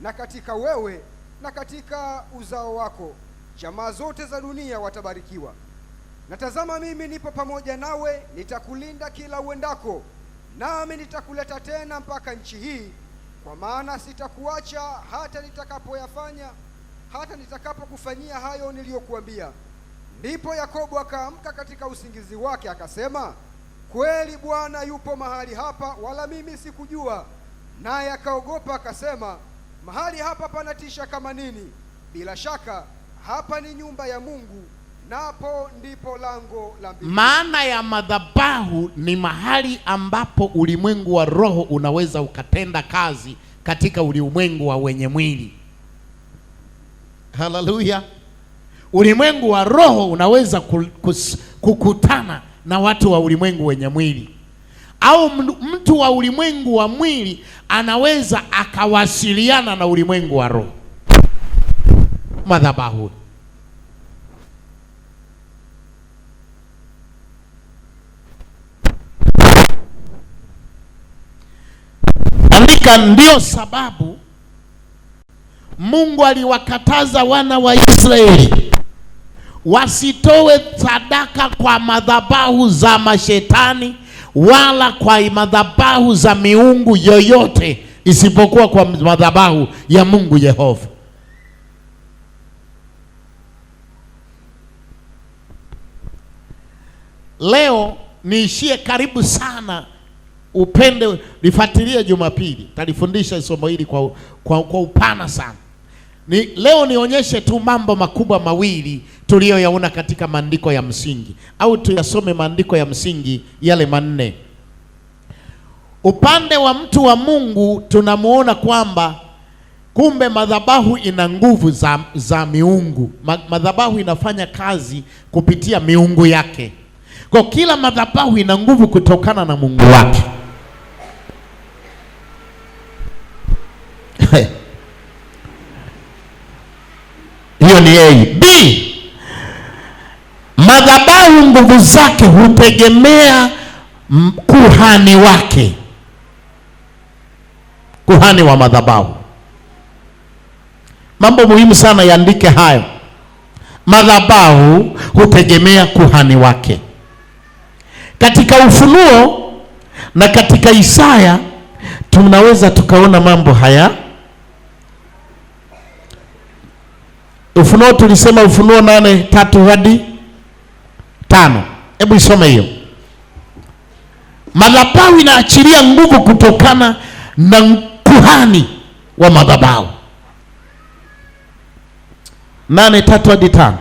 na katika wewe na katika uzao wako jamaa zote za dunia watabarikiwa. Na tazama, mimi nipo pamoja nawe, nitakulinda kila uendako, nami nitakuleta tena mpaka nchi hii, kwa maana sitakuacha hata nitakapokufanyia hayo niliyokuambia. Ndipo Yakobo akaamka katika usingizi wake akasema, kweli Bwana yupo mahali hapa, wala mimi sikujua. Naye akaogopa akasema, mahali hapa panatisha kama nini! Bila shaka hapa ni nyumba ya Mungu, napo ndipo lango la mbinguni. Maana ya madhabahu ni mahali ambapo ulimwengu wa roho unaweza ukatenda kazi katika ulimwengu wa wenye mwili. Haleluya! Ulimwengu wa roho unaweza kukutana na watu wa ulimwengu wenye mwili, au mtu wa ulimwengu wa mwili anaweza akawasiliana na ulimwengu wa roho. Madhabahu. Andika, ndio sababu Mungu aliwakataza wana wa Israeli wasitoe sadaka kwa madhabahu za mashetani wala kwa madhabahu za miungu yoyote isipokuwa kwa madhabahu ya Mungu Yehova. Leo niishie karibu sana, upende lifuatilie Jumapili, talifundisha somo hili kwa upana sana. Leo nionyeshe tu mambo makubwa mawili tuliyoyaona katika maandiko ya msingi, au tuyasome maandiko ya msingi yale manne. Upande wa mtu wa Mungu tunamuona kwamba kumbe madhabahu ina nguvu za miungu. Madhabahu inafanya kazi kupitia miungu yake. Kwa kila madhabahu ina nguvu kutokana na Mungu wake. Hiyo ni A. B, madhabahu nguvu zake hutegemea kuhani wake. Kuhani wa madhabahu. Mambo muhimu sana yaandike hayo. Madhabahu hutegemea kuhani wake. Katika Ufunuo na katika Isaya tunaweza tukaona mambo haya. Ufunuo tulisema Ufunuo 8:3 hadi 5. Hebu isome hiyo. Madhabahu inaachilia nguvu kutokana na kuhani wa madhabahu. 8:3 hadi 5.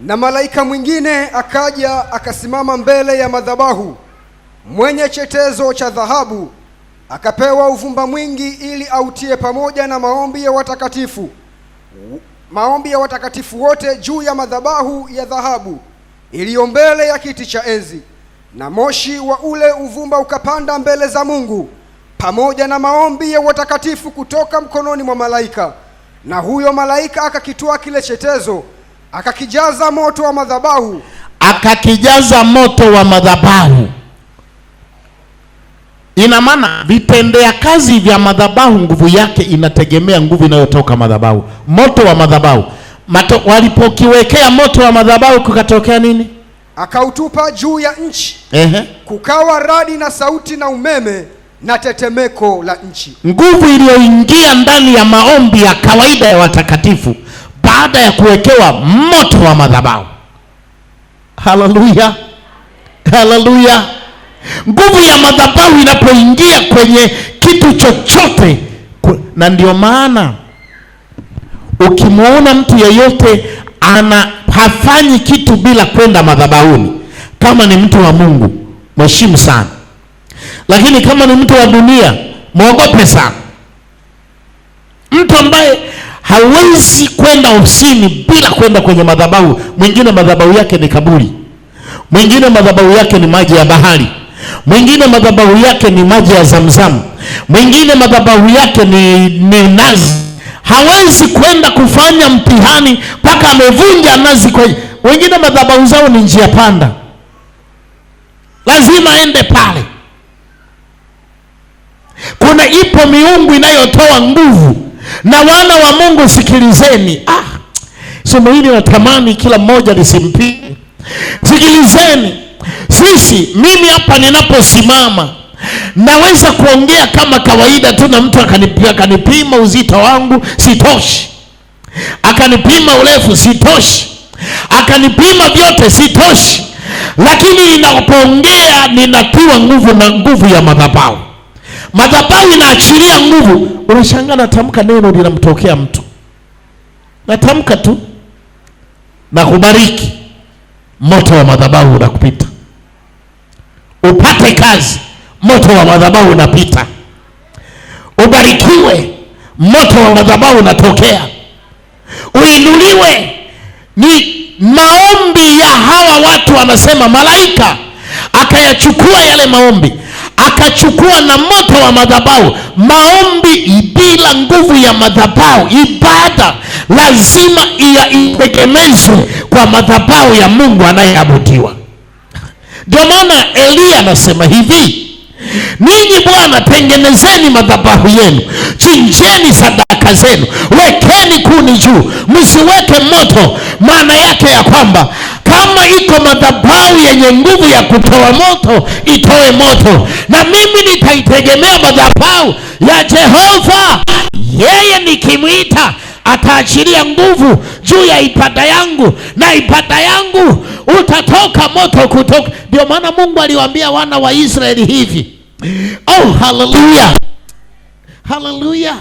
Na malaika mwingine akaja akasimama mbele ya madhabahu, mwenye chetezo cha dhahabu, akapewa uvumba mwingi ili autie pamoja na maombi ya watakatifu wote juu ya madhabahu ya dhahabu iliyo mbele ya kiti cha enzi. Na moshi wa ule uvumba ukapanda mbele za Mungu pamoja na maombi ya watakatifu kutoka mkononi mwa malaika. Na huyo malaika akakitwaa kile chetezo, akakijaza moto wa madhabahu. Akakijaza moto wa madhabahu. Ina maana vitendea kazi vya madhabahu nguvu yake inategemea nguvu inayotoka madhabahu. Moto wa madhabahu. Walipokiwekea moto wa madhabahu kukatokea nini? Akautupa juu ya nchi. Kukawa radi na sauti na umeme na tetemeko la nchi. Nguvu iliyoingia ndani ya maombi ya kawaida ya watakatifu baada ya kuwekewa moto wa madhabahu. Haleluya. Haleluya. Nguvu ya madhabahu inapoingia kwenye kitu chochote, na ndio maana ukimwona mtu yeyote hafanyi kitu bila kwenda madhabahuni, kama ni mtu wa Mungu mheshimu sana, lakini kama ni mtu wa dunia muogope sana. Mtu ambaye hawezi kwenda ofisini bila kwenda kwenye madhabahu. Mwingine madhabahu yake ni kaburi, mwingine madhabahu yake ni maji ya bahari, mwingine madhabahu yake ni maji ya Zamzam, mwingine madhabahu yake ni nazi. Hawezi kwenda kufanya mtihani mpaka amevunja nazi. Wengine madhabahu zao ni njia panda, lazima aende pale. Ipo miungu inayotoa nguvu Na wana wa Mungu sikilizeni. Somo hili natamani kila mmoja lisimpige. Sikilizeni. Mimi hapa ninaposimama naweza kuongea kama kawaida tu, na mtu akanipima uzito wangu, sitoshi. Akanipima urefu, sitoshi. Akanipima vyote, sitoshi. Lakini ninapoongea ninatiwa nguvu na nguvu ya madhabahu. Madhabahu inaachilia nguvu. Unashangaa natamka neno linamtokea mtu. Natamka tu na kubariki, moto wa madhabahu unakupita. Upate kazi, moto wa madhabahu unapita. Ubarikiwe, moto wa madhabahu unatokea. Uinuliwe. Ni maombi ya hawa watu, wanasema malaika akayachukua yale maombi, akachukua na moto wa madhabahu. Maombi bila nguvu ya madhabahu, ibada lazima itegemezwe kwa madhabahu ya Mungu anayeabudiwa. Ndio maana Elia anasema hivi, ninyi Bwana tengenezeni madhabahu yenu, chinjeni sadaka zenu, wekeni kuni juu, msiweke moto. Maana yake ya kwamba kama iko madhabahu yenye nguvu ya kutoa moto, itoe moto. Na mimi nitaitegemea madhabahu ya Jehova. Yeye nikimwita ataachilia nguvu juu ya ibada yangu, na ibada yangu utatoka moto kutoka. Ndio maana Mungu aliwaambia wana wa Israeli hivi. Oh, haleluya. Haleluya.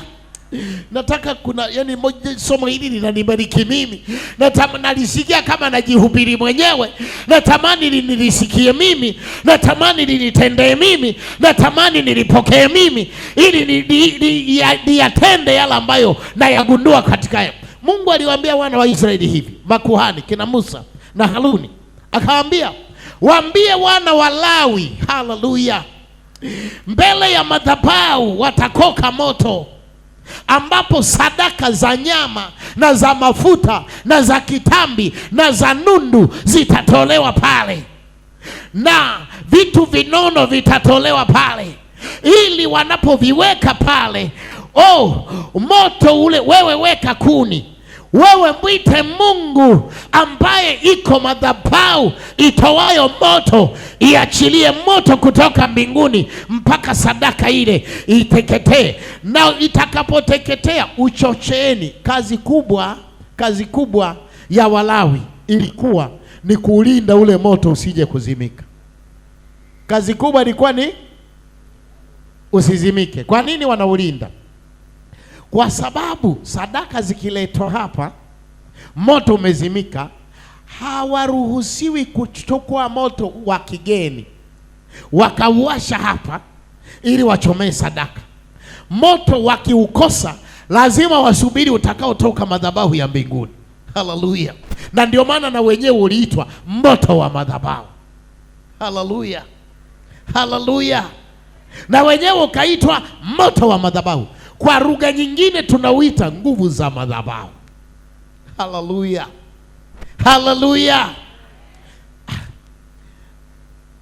Nataka somo hili linanibariki mimi. Nalisikia kama najihubiri mwenyewe. Natamani nilisikie mimi. Natamani nilitendee mimi. Natamani nilipokee mimi, ili niyatende yale ambayo nayagundua katika. Mungu aliwaambia wana wa Israeli hivi, makuhani kina Musa na Haruni, akawaambia waambie wana wa Lawi, haleluya, mbele ya madhabahu watakoka moto, ambapo sadaka za nyama na za mafuta na za kitambi na za nundu zitatolewa pale, na vitu vinono vitatolewa pale, ili wanapoviweka pale, moto ule, wewe weka kuni, wewe mwite Mungu ambaye iko madhabahu itoayo moto, iachilie moto kutoka mbinguni mpaka sadaka ile iteketee. Na itakapoteketea uchocheeni. Kazi kubwa ya Walawi ilikuwa ni kuulinda ule moto usije kuzimika. Kazi kubwa ilikuwa ni usizimike. Kwa nini wanaulinda? Kwa sababu sadaka zikiletwa hapa, moto umezimika, hawaruhusiwi kuchukua moto wa kigeni wakauasha hapa ili wachomee sadaka. Moto wakiukosa, lazima wasubiri utakaotoka madhabahu ya mbinguni. Haleluya. Na ndio maana na wenyewe uliitwa moto wa madhabahu. Haleluya. Haleluya. Na wenyewe ukaitwa moto wa madhabahu. Kwa lugha nyingine tunauita nguvu za madhabahu. Haleluya. Haleluya.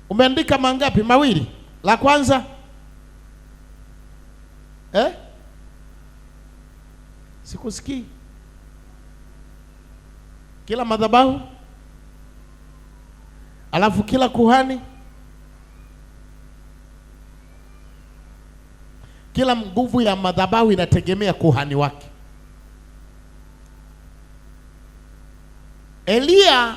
Umeandika mangapi? Mawili. La kwanza sikusikii. Kila madhabahu, alafu kila kuhani, kila nguvu ya madhabahu inategemea kuhani wake. Elia,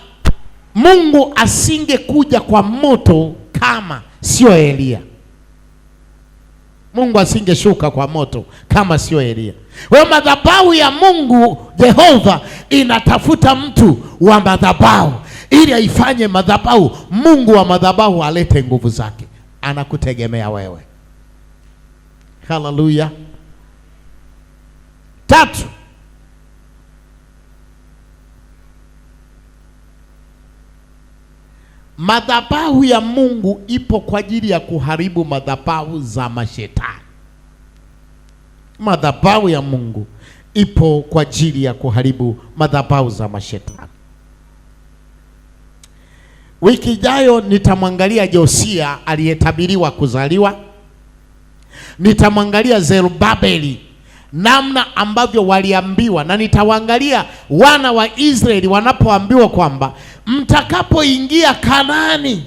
Mungu asingekuja kwa moto kama sio Elia. Mungu asingeshuka kwa moto kama sio Elia. Kwa madhabahu ya Mungu Jehova inatafuta mtu wa madhabahu ili aifanye madhabahu. Mungu wa madhabahu alete nguvu zake. Anakutegemea wewe. Haleluya. 3, madhabahu ya Mungu ipo kwa ajili ya kuharibu madhabahu za mashetani. Madhabahu ya Mungu ipo kwa ajili ya kuharibu madhabahu za mashetani. Wiki ijayo nitamwangalia Josia aliyetabiriwa kuzaliwa. Nitamwangalia Zerubabeli namna ambavyo waliambiwa, na nitawaangalia wana wa Israeli wanapoambiwa kwamba mtakapoingia Kanaani,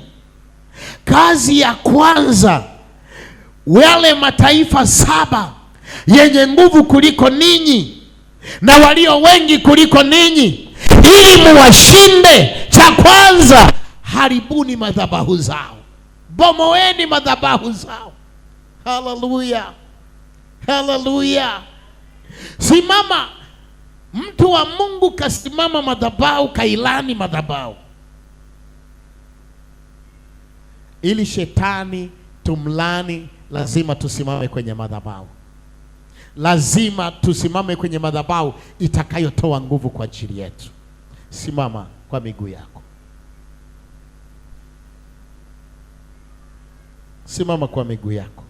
kazi ya kwanza, wale mataifa 7 yenye nguvu kuliko ninyi na walio wengi kuliko ninyi, ili muwashinde, cha kwanza, haribuni madhabahu zao, bomoeni madhabahu zao. Haleluya, haleluya. Simama mtu wa Mungu, kasimama madhabahu, kailani madhabahu, ili shetani tumlani. Lazima tusimame kwenye madhabahu, lazima tusimame kwenye madhabahu itakayotoa nguvu kwa ajili yetu. Simama kwa miguu yako, simama kwa miguu yako.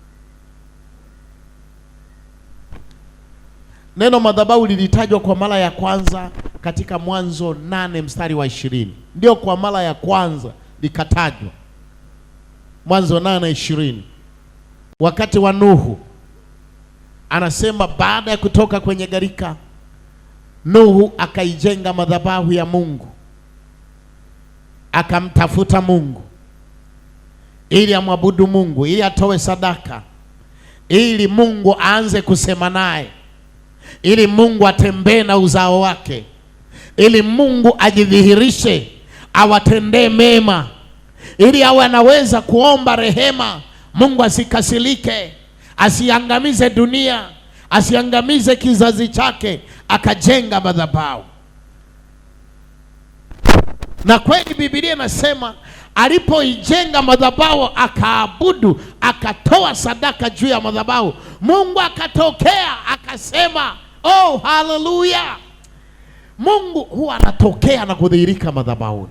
Neno madhabahu lilitajwa kwa mara ya kwanza katika Mwanzo 8 mstari wa 20. Ndio kwa mara ya kwanza likatajwa, Mwanzo 8:20. Wakati wa Nuhu, anasema baada ya kutoka kwenye gharika, Nuhu akaijenga madhabahu ya Mungu, akamtafuta Mungu ili amwabudu Mungu, ili atoe sadaka, ili Mungu aanze kusema naye, ili Mungu atembee na uzao wake, ili Mungu ajidhihirishe, awatendee mema, ili awe anaweza kuomba rehema, Mungu asikasirike, asiangamize dunia, asiangamize kizazi chake. Akajenga madhabahu, na kweli Biblia inasema alipoijenga madhabahu akaabudu, akatoa sadaka juu ya madhabahu, Mungu akatokea akasema, oh haleluya. Mungu huwa anatokea na kudhihirika madhabahuni.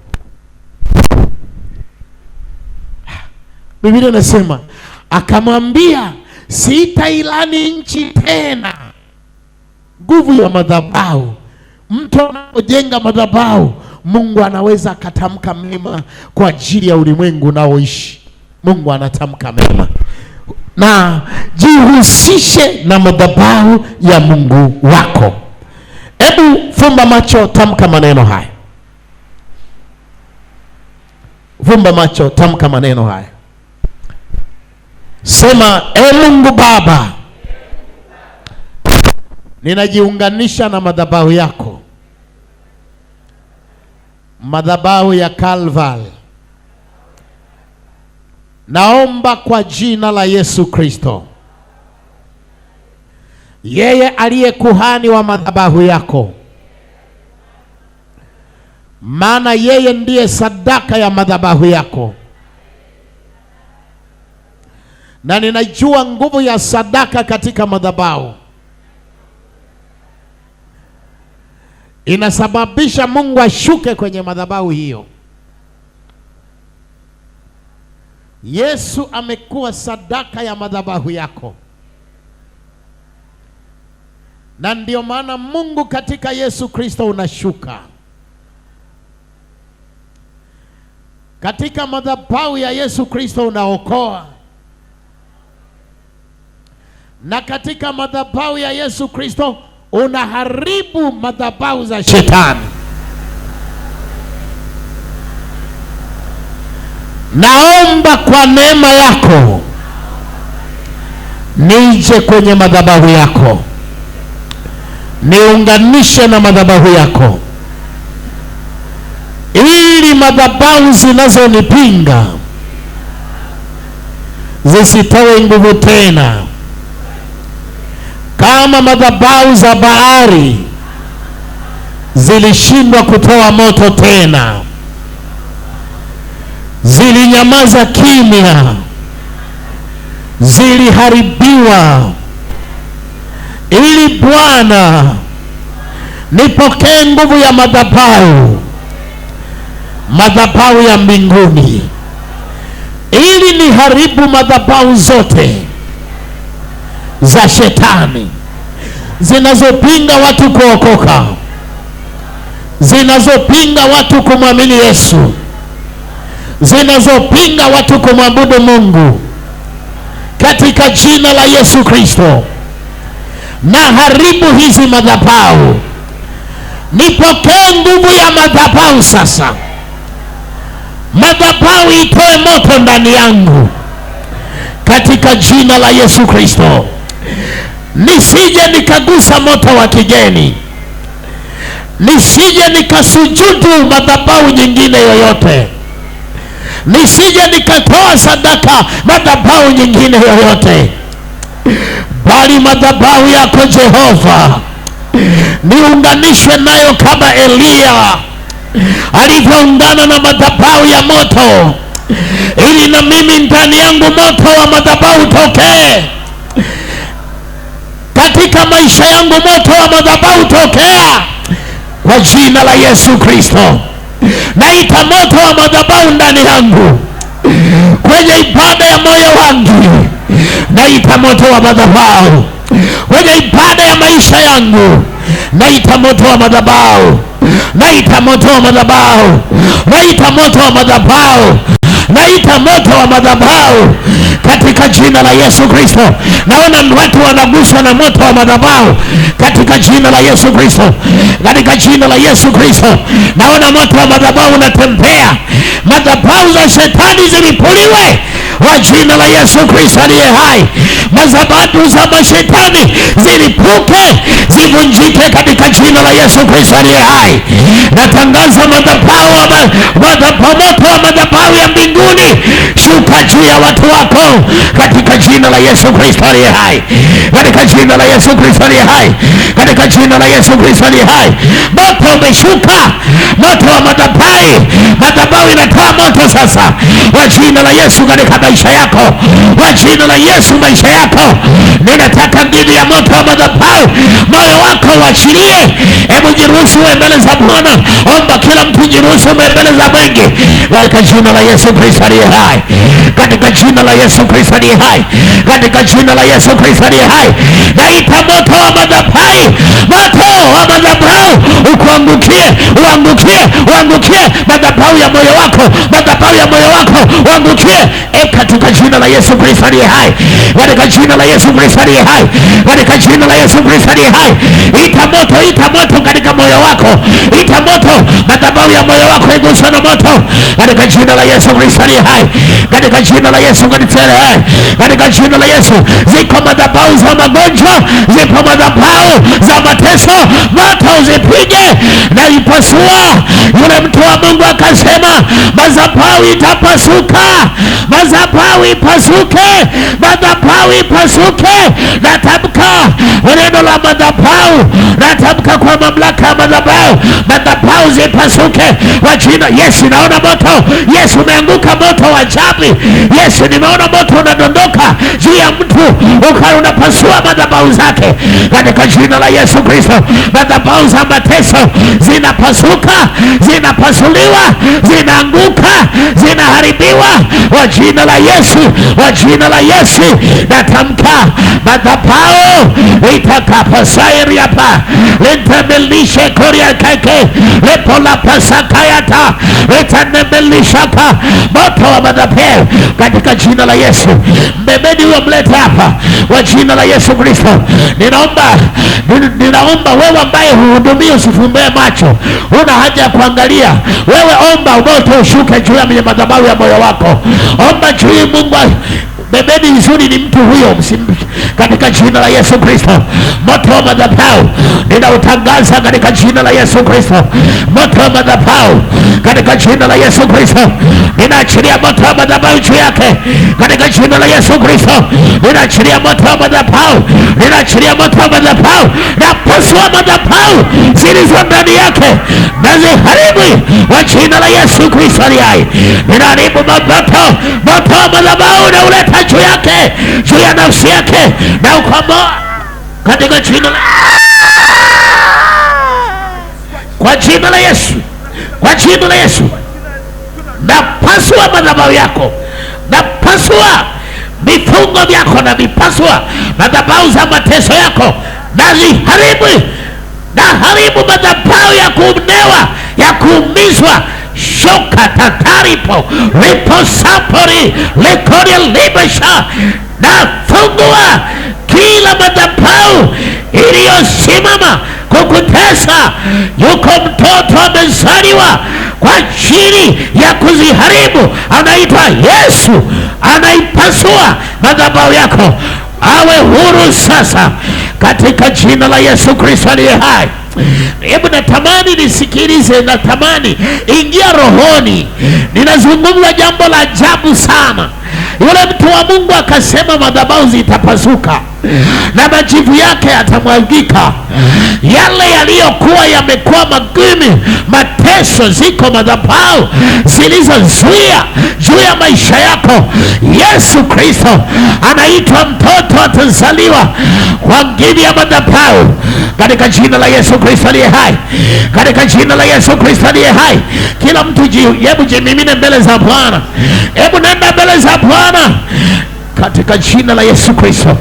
Biblia inasema akamwambia, sitailani nchi tena. Nguvu ya madhabahu. Mtu anapojenga madhabahu, Mungu anaweza akatamka mema kwa ajili ya ulimwengu unaoishi. Mungu anatamka mema, na jihusishe na madhabahu ya Mungu wako. Hebu fumba macho, tamka maneno haya. Fumba macho, tamka maneno haya. Sema, Mungu Baba, ninajiunganisha na madhabahu yako, madhabahu ya Calvary. Naomba kwa jina la Yesu Kristo, yeye aliye kuhani wa madhabahu yako, maana yeye ndiye sadaka ya madhabahu yako, na ninajua nguvu ya sadaka katika madhabahu inasababisha Mungu ashuke kwenye madhabahu hiyo. Yesu amekuwa sadaka ya madhabahu yako, na ndio maana Mungu katika Yesu Kristo unashuka. Katika madhabahu ya Yesu Kristo unaokoa, na katika madhabahu ya Yesu Kristo unaharibu madhabahu za shetani. Naomba kwa neema yako nije kwenye madhabahu yako, niunganishe na madhabahu yako, ili madhabahu zinazonipinga zisitoe nguvu tena. Kama madhabahu za Baali zilishindwa kutoa moto tena, zilinyamaza kimya, ziliharibiwa, ili Bwana nipokee nguvu ya madhabahu ya mbinguni, ili niharibu madhabahu zote za shetani zinazopinga watu kuokoka, zinazopinga watu kumwamini Yesu, zinazopinga watu kumwabudu Mungu. Katika jina la Yesu Kristo, na haribu hizi madhabahu. Nipokee nguvu ya madhabahu sasa. Madhabahu itoe moto ndani yangu katika jina la Yesu Kristo. Nisije nikagusa moto wa kigeni, nisije nikasujudu madhabahu nyingine yoyote, nisije nikatoa sadaka madhabahu nyingine yoyote, bali madhabahu yako Jehova niunganishwe nayo kama Eliya alivyoungana na madhabahu ya moto, ili na mimi ndani yangu moto wa madhabahu utokee. Katika maisha yangu moto wa madhabahu utokea kwa jina la Yesu Kristo. Naita moto wa madhabahu ndani yangu kwenye ibada ya moyo wangu. Naita moto wa madhabahu kwenye ibada ya maisha yangu. Naita moto wa madhabahu, naita moto wa madhabahu, naita moto wa madhabahu, naita moto wa madhabahu katika jina la Yesu Kristo. Naona watu wanaguswa na moto wa madhabahu katika jina la Yesu Kristo, katika jina la Yesu Kristo. Naona moto wa madhabahu unatembea. Madhabahu za shetani zilipuliwe kwa jina la Yesu Kristo aliye hai. Madhabahu za mashetani zilipuke, zivunjike katika jina la Yesu Kristo aliye hai. Natangaza madhabahu moto wa madhabahu ya mbinguni shuka juu ya watu wako katika jina la Yesu Kristo aliye hai, katika jina la Yesu Kristo aliye hai, katika jina la Yesu Kristo aliye hai. Moto umeshuka, moto wa madhabahu. Madhabahu inatoa moto sasa kwa jina la Yesu katika maisha yako, kwa jina la Yesu maisha yako. Ninataka nguvu ya moto wa madhabahu, moyo wako uachilie. Hebu jiruhusu mbele za Bwana. Omba kila mtu, jiruhusu mbele za Mungu katika jina la Yesu Kristo aliye hai, katika jina la Yesu Kristo aliye hai, katika jina la Yesu Kristo aliye hai. Naita moto wa madhabahu, moto wa madhabahu ukuangukie, uangukie, uangukie madhabahu ya moyo wako, madhabahu ya moyo wako uangukie katika jina la Yesu Kristo aliye hai, katika jina la Yesu Kristo aliye hai, katika jina la Yesu Kristo aliye hai. Ita moto katika moyo wako, ita moto madhabahu ya moyo wako iguswe na moto katika jina la Yesu Kristo aliye hai, katika jina la Yesu Kristo aliye hai, katika jina la Yesu. Ziko madhabahu za magonjwa, zipo madhabahu za mateso, moto uzipige na ipasua. Yule mtu wa Mungu akasema madhabahu itapasuka, madhabahu ipasuke, madhabahu ipasuke. Natamka neno la madhabahu, natamka kwa mamlaka ya madhabahu, madhabahu zipasuke kwa jina Yesu. Naona moto, Yesu umeanguka, moto wa ajabu. Yesu nimeona moto unadondoka juu ya mtu unapasua madhabahu zake katika jina la Yesu Kristo. Madhabahu za mateso zinapasuka, zinapasuliwa, zinaanguka, zinaharibiwa kwa jina la Yesu, kwa jina la Yesu. Natamka madhabahu itakaposairi hapa litamelishe koria kake lepola pasakayata litanemelishaka moto wa madhabahu katika jina la Yesu. Mbebeni huyo, mlete hapa kwa jina la Yesu Kristo. Ninaomba wewe ambaye huhudumia usifumbie macho, una haja ya kuangalia. Wewe omba moto ushuke juu ya madhabahu ya moyo wako, omba juu Mungu. Bebeni vizuri ni mtu huyo, katika jina la Yesu Kristo. Moto wa madhabahu ninautangaza katika jina la Yesu Kristo. Moto wa madhabahu katika jina la Yesu Kristo. Ninaachilia moto wa madhabahu juu yake katika jina la Yesu Kristo. Ninaachilia moto wa madhabahu, ninaachilia moto wa madhabahu na pasua madhabahu zilizo ndani yake na ziharibu kwa jina la Yesu Kristo aliye hai. Ninaharibu moto wa madhabahu na uleta juu yake, juu ya nafsi yake na ukomboa katika jina la kwa jina la Yesu, kwa jina la Yesu. Napasua madhabahu yako, napasua vifungo vyako, na vipasua madhabahu za mateso yako, na ziharibu, na haribu madhabahu ya kuonewa, ya kuumizwa. Shoka tataripo lipo sapori lekoria libesha. Na fungua kila madhabahu yaliyosimama kukutesa. Yuko mtoto amezaliwa kwa ajili ya kuziharibu, anaitwa Yesu. Anaipasua madhabahu yako, awe huru sasa katika jina la Yesu Kristo aliye hai. Hebu natamani nisikilize, natamani ingia rohoni. Ninazungumza jambo la ajabu sana. Yule mtu wa Mungu akasema madhabahu zitapasuka na majivu yake yatamwagika. Yale yaliyokuwa yamekuwa magumu, mateso, ziko madhabahu zilizozuia juu ya maisha yako. Yesu Kristo anaitwa mtoto atazaliwa kwa nguvu ya madhabahu, katika jina la Yesu Kristo aliye hai, katika jina la Yesu Kristo aliye hai. Kila mtu hebu jimimine mbele za Bwana, hebu nenda mbele za Bwana katika jina la Yesu Kristo.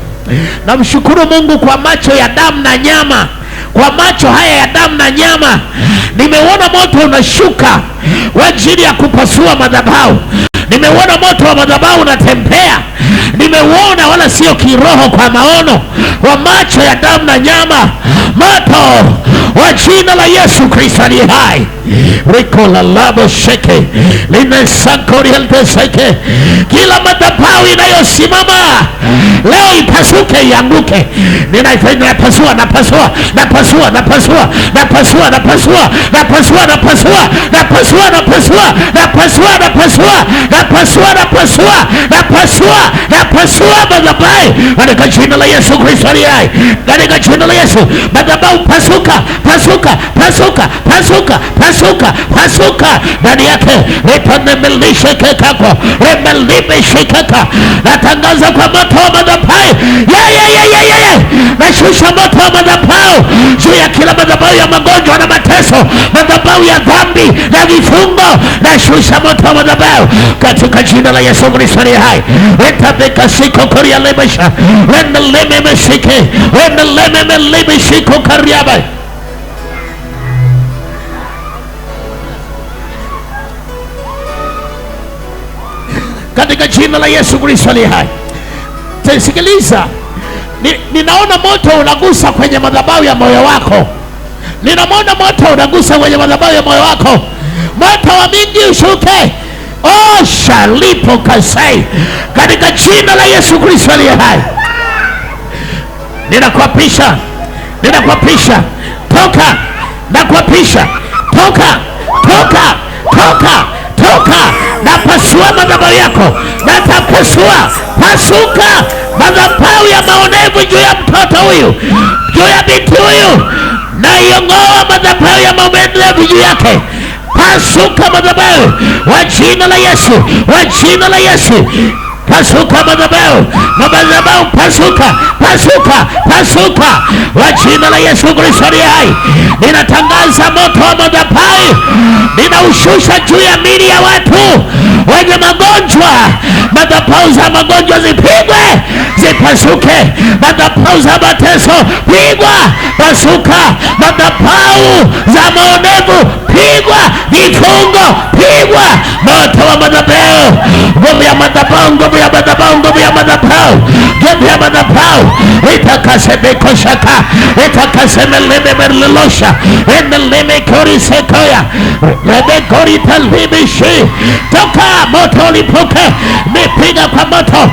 Namshukuru Mungu kwa macho ya damu na nyama. Kwa macho haya ya damu na nyama nimeona moto unashuka kwa ajili ya kupasua madhabahu. Nimeona moto wa madhabahu unatembea. Nimeuona, wala sio kiroho, kwa maono wa macho ya damu na nyama. Moto wa jina la Yesu Kristo aliye hai. Rikola labo sheke linesakorielteseke. Kila madhabahu inayosimama leo ipasuke, ianguke. Ninapasua, napasua, napasua, napasua, napasua, napasua, napasua, napasua, napasua, napasua, napasua, napasua, napasua, napasua, napasua, napasua madhabahu katika jina la Yesu Kristo aliye hai. Katika jina la Yesu, madhabahu pasuka, pasuka, pasuka, pasuka, pasuka, pasuka ndani yake. Repanemelishekekako, remelimeshekeka. Natangaza kwa moto wa madhabahu, nashusha moto wa madhabahu juu ya kila madhabahu ya magonjwa na mateso, madhabahu ya dhambi na vifungo. Nashusha moto wa madhabahu katika jina la Yesu Kristo aliye hai. Retabeka siko koria lebesha, rendeleme mesike, rendeleme melebe siko kariaba. Katika jina la Yesu Kristo aliye hai. Sikiliza, ninaona moto unagusa kwenye madhabahu ya moyo wako. Ninaona moto unagusa kwenye madhabahu ya moyo wako. Moto wa mingi ushuke. Oh, shalipo kasai katika jina la Yesu Kristo aliye hai. Ninakuapisha, ninakuapisha, toka, nakuapisha, toka, toka, toka, toka. Napasua madhabahu yako, natapasua, pasuka madhabahu ya maonevu juu ya mtoto huyu, juu ya binti huyu. Na iongoa madhabahu ya maonevu juu yake. Pasuka madhabahu kwa jina la Yesu, kwa jina la Yesu. Pasuka madhabahu, madhabahu pasuka, pasuka, pasuka kwa jina la Yesu Kristo aliye hai. Ninatangaza moto wa madhabahu, ninaushusha juu ya miili ya watu wenye magonjwa. Madhabahu za magonjwa zipigwe, zipasuke. Madhabahu za mateso pigwa, pasuka. Madhabahu za maonevu pigwa, vifungo pigwa. Moto wa madhabahu, nguvu ya madhabahu, nguvu ya madhabahu, nguvu ya madhabahu, nguvu ya madhabahu. Itakasebeko shaka, itakasemeleme merlosha, eneleme kori sekoya, lebe kori talbibishi. Toka moto ulipuke, nipiga kwa moto,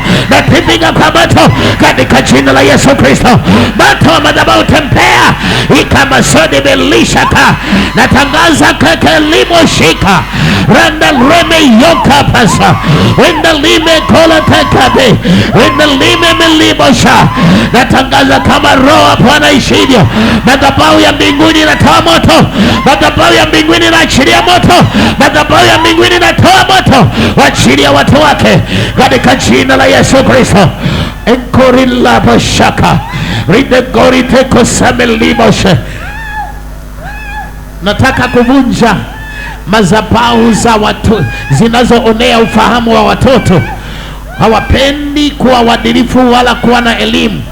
nipiga kwa moto katika jina la Yesu Kristo. Moto wa madhabahu tembea, ikamasodi belishaka. Natangaza keke limo shika, randa reme yoka pasa, wenda lime kola tekabe, wenda lime melibosha. Natangaza kama roho Bwana ishivyo, madhabahu ya mbinguni inatoa moto, madhabahu ya mbinguni inaachilia moto, madhabahu ya mbinguni inatoa moto waachilia ya watu wake katika jina la Yesu Kristo. Enkorila bashaka ridegori teko sameliboshe. Nataka kuvunja madhabahu za watu zinazoonea ufahamu wa watoto. Hawapendi kuwa waadilifu wala kuwa na elimu.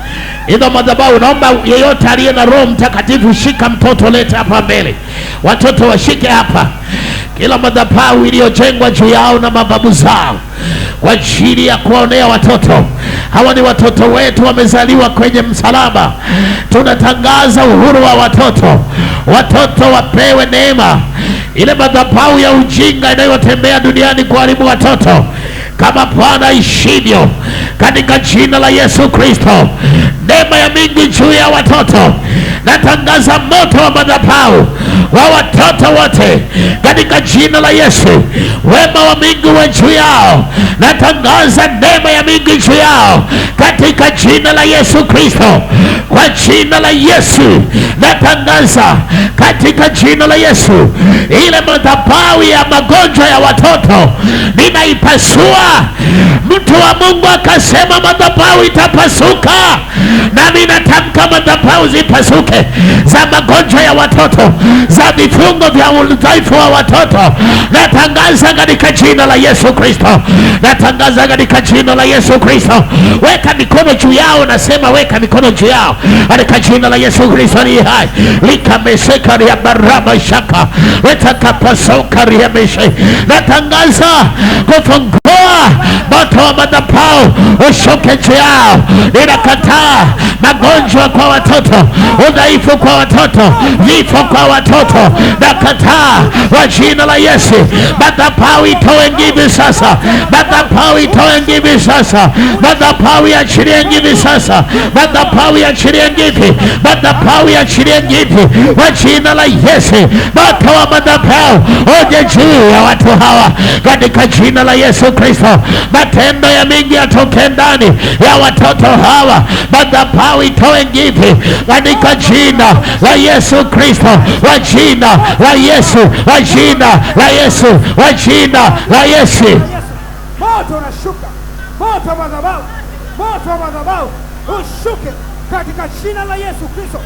Hizo madhabahu, naomba yeyote aliye na Roho Mtakatifu, shika mtoto, leta hapa mbele. Watoto washike hapa. kila madhabahu iliyojengwa juu yao na mababu zao kwa ajili ya kuwaonea watoto. Hawa ni watoto wetu, wamezaliwa kwenye msalaba. Tunatangaza uhuru wa watoto. Watoto wapewe neema. Ile madhabahu ya ujinga inayotembea duniani kuharibu watoto, kama Bwana ishivyo, katika jina la Yesu Kristo, neema ya Mungu juu ya watoto. Natangaza moto wa madhabahu wa watoto wote katika jina la Yesu. Wema wa Mungu wa juu yao. Natangaza neema ya Mungu juu yao katika jina la Yesu Kristo. Kwa jina la Yesu natangaza katika jina la Yesu, ile madhabahu ya magonjwa ya watoto ninaipasua. Mtu wa Mungu akasema madhabahu itapasuka, na ninatamka madhabahu zipasuke za magonjwa ya watoto, za vifungo vya udhaifu wa watoto. Natangaza katika jina la Yesu Kristo. Natangaza katika jina la Yesu Kristo. Weka mikono juu yao, nasema weka mikono juu yao katika jina la Yesu Kristo. Ni hai likameseka ya baraba shaka wetakapasoka riameshe. Natangaza kufungua moto wa madhabahu ushuke juu yao. Ninakataa magonjwa kwa watoto, udhaifu kwa watoto, vifo kwa watoto. Nakataa kwa jina la Yesu. Madhabahu itoe nguvu sasa. Madhabahu itoe nguvu sasa. Madhabahu iachilie nguvu sasa. Madhabahu iachilie nguvu. Madhabahu iachilie nguvu kwa jina la Yesu. Moto wa madhabahu uje juu ya watu hawa katika jina la Yesu Kristo. Matendo ya Mungu yatoke ndani ya watoto hawa. Madhabahu itoe nguvu katika jina la Yesu Kristo. Kwa jina la Yesu, kwa jina la Yesu, kwa jina la Yesu. Moto unashuka, moto wa madhabahu, moto wa madhabahu ushuke katika jina la Yesu Kristo.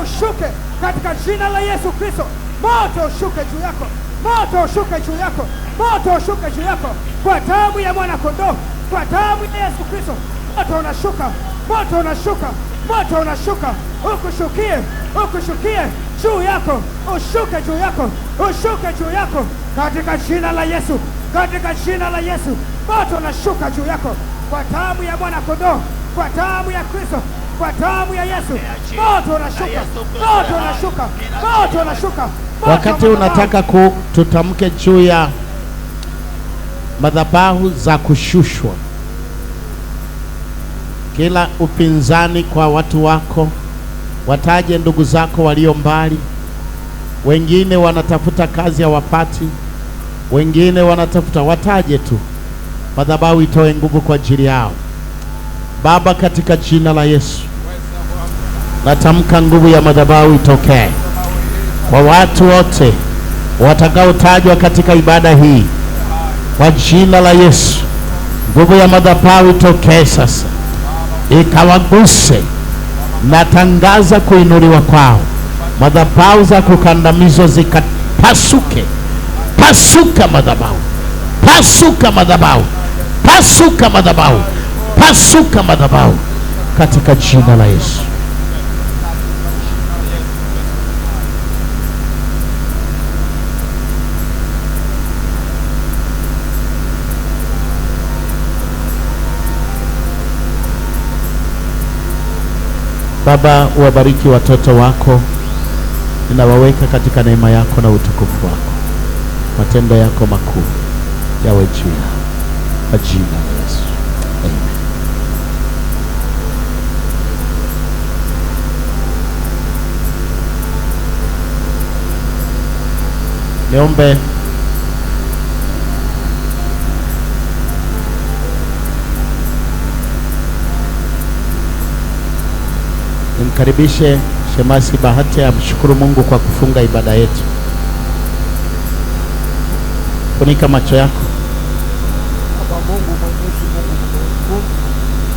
Ushuke katika jina la Yesu Kristo. Moto ushuke juu yako. Moto ushuke juu yako. Moto ushuke juu yako kwa damu ya mwana kondoo, kwa damu ya Yesu Kristo. Moto unashuka, moto unashuka, moto unashuka. Ukushukie, ukushukie juu yako, ushuke juu yako, ushuke juu yako katika jina la Yesu, katika jina la Yesu. Moto unashuka juu yako kwa damu ya mwana kondoo, kwa damu ya Kristo, kwa damu ya Yesu. Moto unashuka, moto unashuka, moto unashuka. Wakati unataka tutamke juu ya madhabahu za kushushwa, kila upinzani kwa watu wako, wataje ndugu zako walio mbali. Wengine wanatafuta kazi hawapati, wengine wanatafuta, wataje tu. Madhabahu itoe nguvu kwa ajili yao. Baba, katika jina la Yesu natamka nguvu ya madhabahu itokee kwa watu wote watakaotajwa katika ibada hii. Kwa jina la Yesu, nguvu ya madhabahu itokee sasa, ikawaguse. Natangaza kuinuliwa kwao. Madhabahu za kukandamizwa zikapasuke. Pasuka madhabahu, pasuka madhabahu, pasuka madhabahu, pasuka madhabahu katika jina la Yesu. Baba, uwabariki watoto wako. Ninawaweka katika neema yako na utukufu wako. Matendo yako makuu yawe juu yao kwa jina la Yesu. Amen. Niombe nimkaribishe Shemasi Bahati amshukuru Mungu kwa kufunga ibada yetu. Funika macho yako. Baba Mungu mwenyezi, Mungu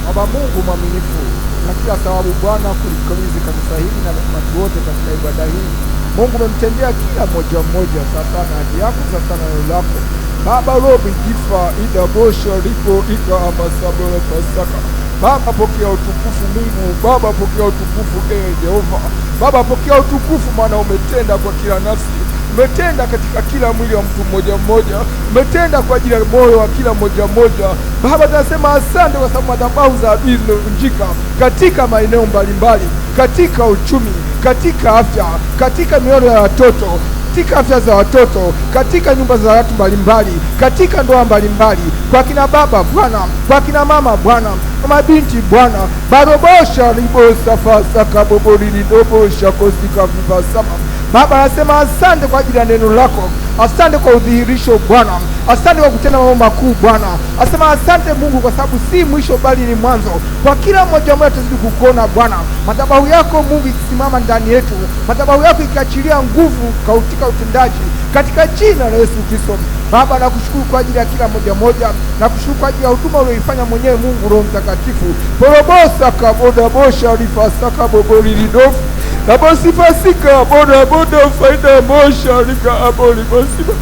Baba Mungu mwaminifu, na kila sababu Bwana kulikabidhi kanisa hili na watu wote katika ibada hii. Mungu umemtendea kila mmoja sasa na hadi yako sasa na neno lako. Baba robi jifa ida bosho lipo ika amasabole pasaka. Baba pokea utukufu Mungu. Baba pokea utukufu Jehova. Baba pokea utukufu, maana umetenda kwa kila nafsi. umetenda katika kila mwili wa mtu mmoja mmoja, umetenda kwa ajili ya moyo wa kila mmoja mmoja. Baba, tunasema asante kwa sababu madhabahu za adui zimevunjika katika maeneo mbalimbali, katika uchumi, katika afya, katika mioyo ya watoto, katika afya za watoto, katika nyumba za watu mbalimbali, katika ndoa mbalimbali, kwa kina baba Bwana, kwa kina mama Bwana, kwa mabinti Bwana. Barobosha ribosa fasa kabobori lidobosha kosika vivasama. Baba, nasema asante kwa ajili ya neno lako, asante kwa udhihirisho Bwana, asante kwa kutenda mambo makuu Bwana. Asema asante Mungu kwa sababu si mwisho bali ni mwanzo. Kwa kila mmoja mmoja tuzidi kukuona Bwana, madhabahu yako Mungu ikisimama ndani yetu, madhabahu yako ikiachilia nguvu katika utendaji, katika jina la Yesu Kristo. Baba, nakushukuru kwa ajili ya kila mmoja mmoja, nakushukuru kwa ajili ya huduma uliyoifanya mwenyewe Mungu Roho Mtakatifu. Borobosa kaboda bosha rifasaka bobori lidofu na bosifasika boda boda faida mosha rika aboli bosiba.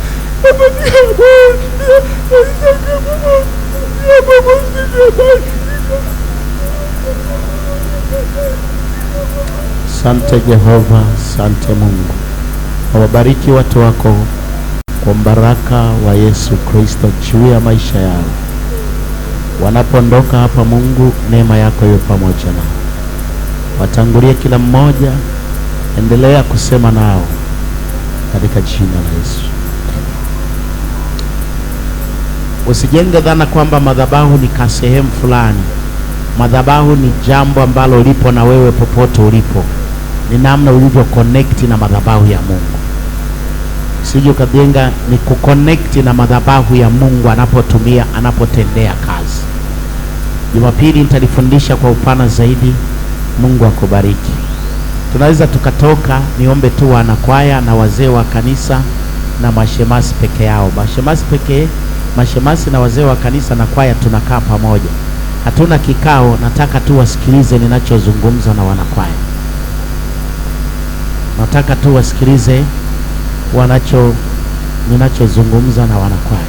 Sante Jehova, sante Mungu. Wabariki watu wako kwa mbaraka wa Yesu Kristo juu ya maisha yao. Wanapoondoka hapa Mungu, neema yako iwe pamoja nao. Watangulie kila mmoja, endelea kusema nao katika jina la Yesu. Usijenge dhana kwamba madhabahu ni kasehemu fulani. Madhabahu ni jambo ambalo lipo na wewe popote ulipo. Ni namna ulivyo connect na madhabahu ya Mungu. Usije ukajenga ni kuconnect na madhabahu ya Mungu anapotendea kazi. Jumapili nitalifundisha kwa upana zaidi. Mungu akubariki. Tunaweza tukatoka, niombe tu wanakwaya na wazee wa kanisa na mashemasi peke yao. Mashemasi na wazee wa kanisa na kwaya tunakaa pamoja. Hatuna kikao, nataka tu wasikilize ninachozungumza na wanakwaya. Nataka tu wasikilize ninachozungumza na wanakwaya.